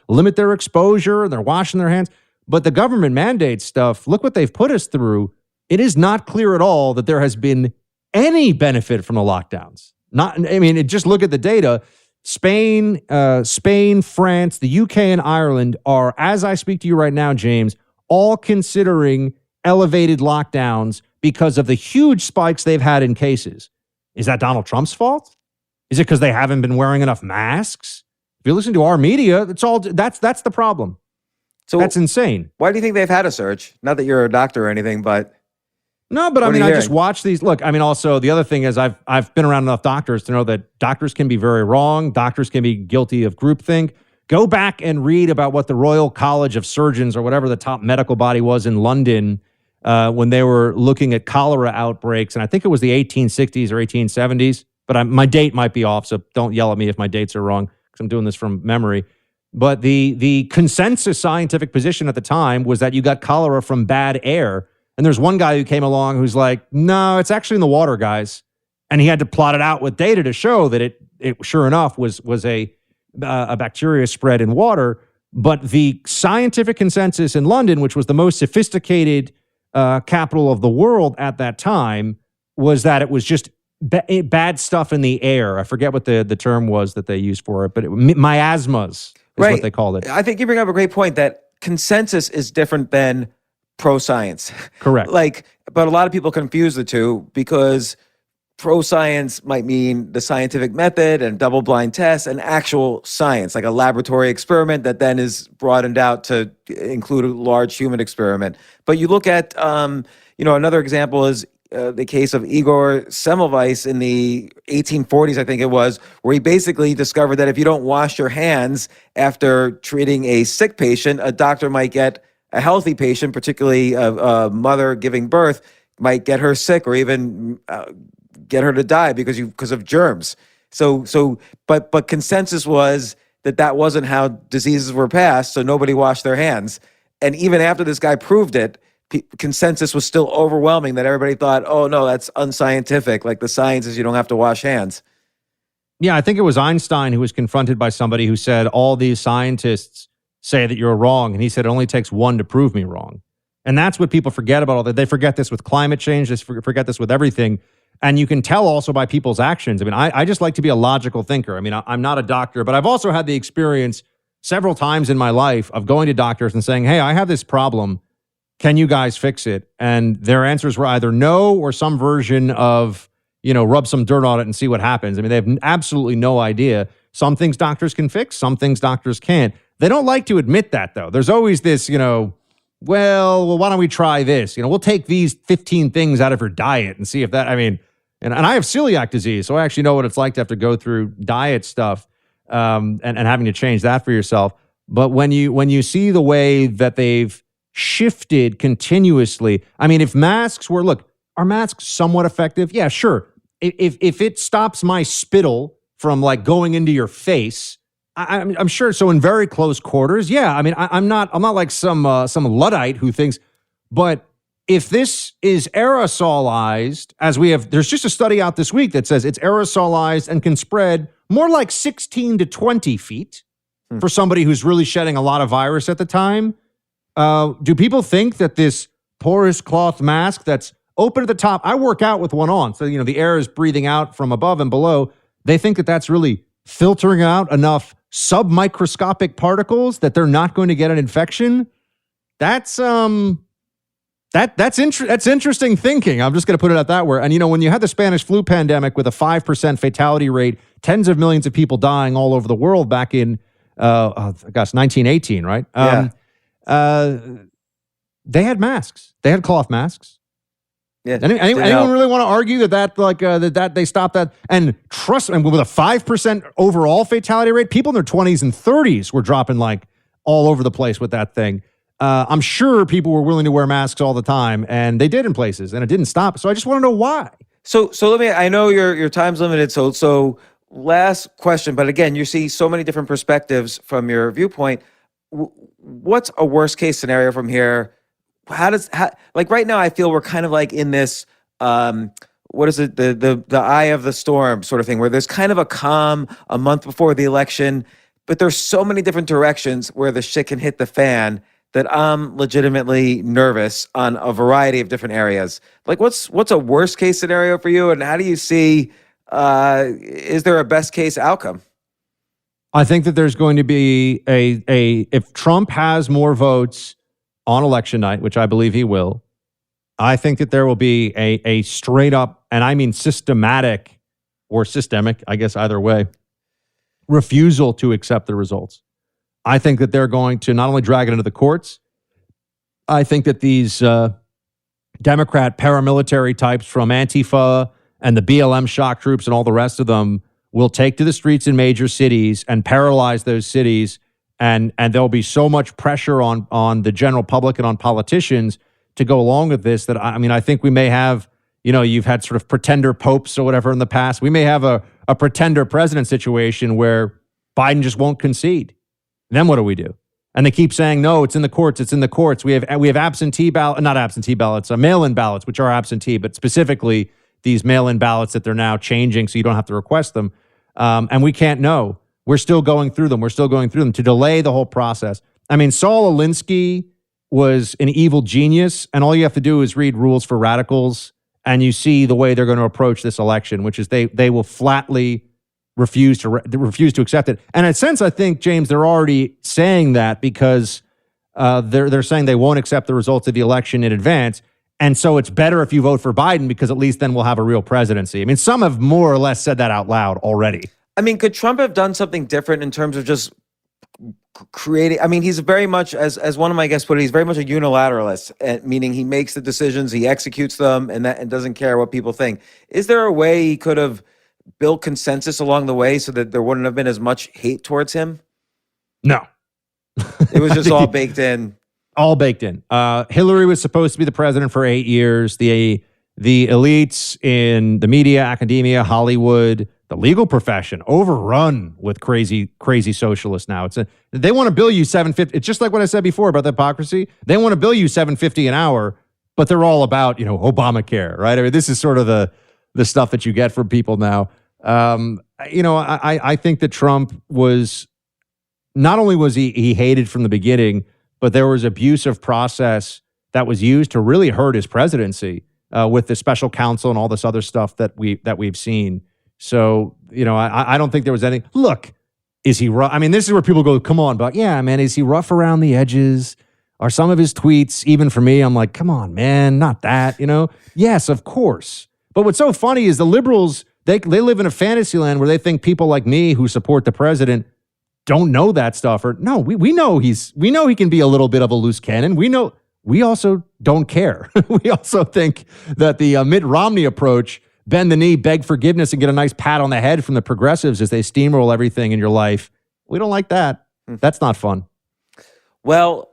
limit their exposure and they're washing their hands. But the government mandate stuff, look what they've put us through. It is not clear at all that there has been any benefit from the lockdowns. Just look at the data. Spain, France, the UK, and Ireland are, as I speak to you right now, James, all considering elevated lockdowns because of the huge spikes they've had in cases. Is that Donald Trump's fault? Is it because they haven't been wearing enough masks? If you listen to our media, that's the problem. So that's insane. Why do you think they've had a surge? Not that you're a doctor or anything, but no. But I just watch these. Look, also the other thing is I've been around enough doctors to know that doctors can be very wrong. Doctors can be guilty of groupthink. Go back and read about what the Royal College of Surgeons or whatever the top medical body was in London when they were looking at cholera outbreaks, and I think it was the 1860s or 1870s. But my date might be off, so don't yell at me if my dates are wrong, because I'm doing this from memory. But the consensus scientific position at the time was that you got cholera from bad air. And there's one guy who came along who's like, no, it's actually in the water, guys. And he had to plot it out with data to show that it sure enough was a bacteria spread in water. But the scientific consensus in London, which was the most sophisticated capital of the world at that time, was that it was just bad stuff in the air. I forget what the term was that they used for it, but miasmas is what they called it. I think you bring up a great point that consensus is different than pro-science. Correct. But a lot of people confuse the two because pro-science might mean the scientific method and double-blind tests and actual science, like a laboratory experiment that then is broadened out to include a large human experiment. But you look at, another example is the case of Igor Semmelweis in the 1840s, I think it was, where he basically discovered that if you don't wash your hands after treating a sick patient, a doctor might get a healthy patient, particularly a mother giving birth, might get her sick or even get her to die because of germs. But consensus was that wasn't how diseases were passed, so nobody washed their hands. And even after this guy proved it, consensus was still overwhelming that everybody thought, oh, no, that's unscientific. Like the science is you don't have to wash hands. Yeah, I think it was Einstein who was confronted by somebody who said, all these scientists say that you're wrong. And he said, it only takes one to prove me wrong. And that's what people forget about all that. They forget this with climate change. They forget this with everything. And you can tell also by people's actions. I mean, I just like to be a logical thinker. I mean, I'm not a doctor, but I've also had the experience several times in my life of going to doctors and saying, hey, I have this problem. Can you guys fix it? And their answers were either no or some version of, rub some dirt on it and see what happens. I mean, they have absolutely no idea. Some things doctors can fix, some things doctors can't. They don't like to admit that, though. There's always this, well, why don't we try this? We'll take these 15 things out of her diet and see if that, and I have celiac disease, so I actually know what it's like to have to go through diet stuff and having to change that for yourself. But when you see the way that they've shifted continuously. I mean, if masks were, look, are masks somewhat effective? Yeah, sure. If it stops my spittle from going into your face, I'm sure. So in very close quarters, yeah. I mean, I'm not like some Luddite who thinks, but if this is aerosolized, as we have, there's just a study out this week that says it's aerosolized and can spread more like 16 to 20 feet for somebody who's really shedding a lot of virus at the time. Do people think that this porous cloth mask that's open at the top, I work out with one on, so the air is breathing out from above and below, they think that that's really filtering out enough submicroscopic particles that they're not going to get an infection? That's interesting thinking. I'm just going to put it out that way. And when you had the Spanish flu pandemic with a 5% fatality rate, tens of millions of people dying all over the world back in, 1918, right? They had masks. They had cloth masks. Yeah. Anyone really want to argue that they stopped that? And trust me, with a 5% overall fatality rate, people in their 20s and 30s were dropping like all over the place with that thing. I'm sure people were willing to wear masks all the time, and they did in places, and it didn't stop. So I just want to know why. So I know your time's limited. So last question, but again, you see so many different perspectives from your viewpoint. What's a worst case scenario from here? Like right now, I feel we're kind of like in this, what is it? The eye of the storm sort of thing, where there's kind of a calm a month before the election, but there's so many different directions where the shit can hit the fan that I'm legitimately nervous on a variety of different areas. Like what's a worst case scenario for you? And how do you see, is there a best case outcome? I think that there's going to be if Trump has more votes on election night, which I believe he will, I think that there will be a straight up, and I mean systematic or systemic, I guess either way, refusal to accept the results. I think that they're going to not only drag it into the courts, I think that these Democrat paramilitary types from Antifa and the BLM shock troops and all the rest of them will take to the streets in major cities and paralyze those cities. And there'll be so much pressure on the general public and on politicians to go along with this that, I think we may have, you've had sort of pretender popes or whatever in the past. We may have a pretender president situation where Biden just won't concede. Then what do we do? And they keep saying, no, it's in the courts. It's in the courts. We have absentee ballot, not absentee ballots, mail-in ballots, which are absentee, but specifically these mail-in ballots that they're now changing so you don't have to request them. And we can't know. We're still going through them. To delay the whole process. Saul Alinsky was an evil genius, and all you have to do is read Rules for Radicals, and you see the way they're going to approach this election, which is they will flatly refuse to accept it. And in a sense, I think, James, they're already saying that because they're saying they won't accept the results of the election in advance, and so it's better if you vote for Biden because at least then we'll have a real presidency. Some have more or less said that out loud already. Could Trump have done something different in terms of just creating? He's very much, as one of my guests put it, he's very much a unilateralist, meaning he makes the decisions, he executes them, and doesn't care what people think. Is there a way he could have built consensus along the way so that there wouldn't have been as much hate towards him? No. It was just all baked in. All baked in. Hillary was supposed to be the president for 8 years. The elites in the media, academia, Hollywood, the legal profession, overrun with crazy socialists now. They want to bill you $750. It's just like what I said before about the hypocrisy. They want to bill you $750 an hour, but they're all about, Obamacare, right? This is sort of the stuff that you get from people now. I think that Trump was, not only was he hated from the beginning, but there was abusive process that was used to really hurt his presidency with the special counsel and all this other stuff that we've seen. So, I don't think there was any. Look, is he rough? This is where people go, come on, Buck. Yeah, man, is he rough around the edges? Are some of his tweets, even for me, I'm like, come on, man, not that, Yes, of course. But what's so funny is the liberals, they live in a fantasy land where they think people like me who support the president don't know that stuff. Or no, we know we know he can be a little bit of a loose cannon. We also don't care. We also think that the Mitt Romney approach, bend the knee, beg forgiveness, and get a nice pat on the head from the progressives as they steamroll everything in your life. We don't like that. That's not fun. Well,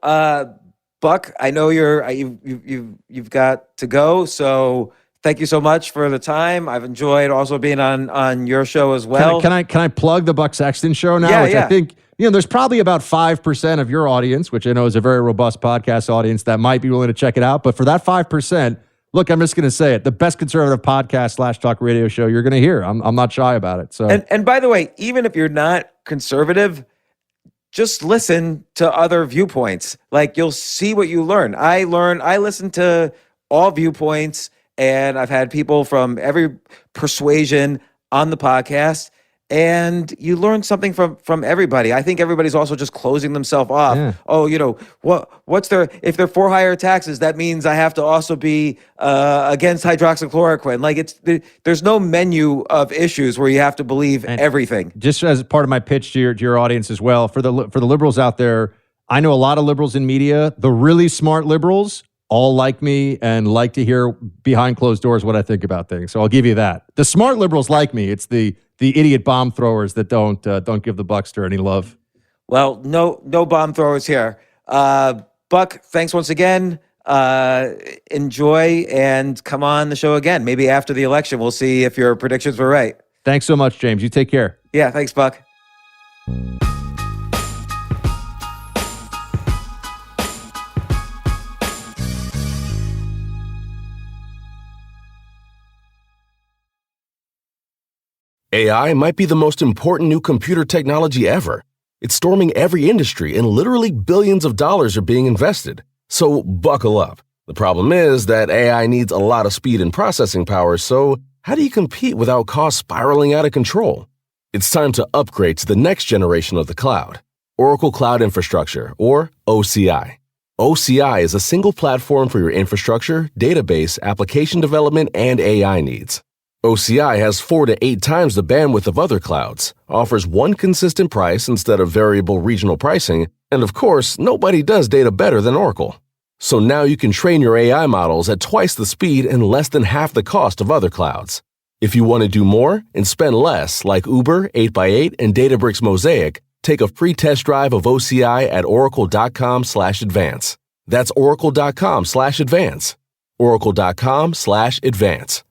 Buck, I know you've got to go. So thank you so much for the time. I've enjoyed also being on your show as well. Can I plug the Buck Sexton show now? Yeah, which I think, there's probably about 5% of your audience, which I know is a very robust podcast audience, that might be willing to check it out. But for that 5%, look, I'm just going to say it, the best conservative podcast / talk radio show you're going to hear. I'm not shy about it. So, and by the way, even if you're not conservative, just listen to other viewpoints. Like, you'll see what you learn. I listen to all viewpoints, and I've had people from every persuasion on the podcast, and you learn something from everybody. I think everybody's also just closing themselves off. Yeah. Oh, if they're for higher taxes, that means I have to also be against hydroxychloroquine. Like, there's no menu of issues where you have to believe everything. Just as part of my pitch to your audience as well, for the liberals out there, I know a lot of liberals in media. The really smart liberals all like me and like to hear behind closed doors what I think about things. So I'll give you that. The smart liberals like me. It's the idiot bomb throwers that don't give the Buckster any love. Well, no bomb throwers here. Buck, thanks once again. Enjoy and come on the show again. Maybe after the election, we'll see if your predictions were right. Thanks so much, James. You take care. Yeah, thanks, Buck. AI might be the most important new computer technology ever. It's storming every industry, and literally billions of dollars are being invested. So buckle up. The problem is that AI needs a lot of speed and processing power, so how do you compete without costs spiraling out of control? It's time to upgrade to the next generation of the cloud, Oracle Cloud Infrastructure, or OCI. OCI is a single platform for your infrastructure, database, application development, and AI needs. OCI has 4 to 8 times the bandwidth of other clouds, offers one consistent price instead of variable regional pricing, and of course, nobody does data better than Oracle. So now you can train your AI models at twice the speed and less than half the cost of other clouds. If you want to do more and spend less, like Uber, 8x8, and Databricks Mosaic, take a free test drive of OCI at oracle.com/advance. That's oracle.com/advance. oracle.com/advance.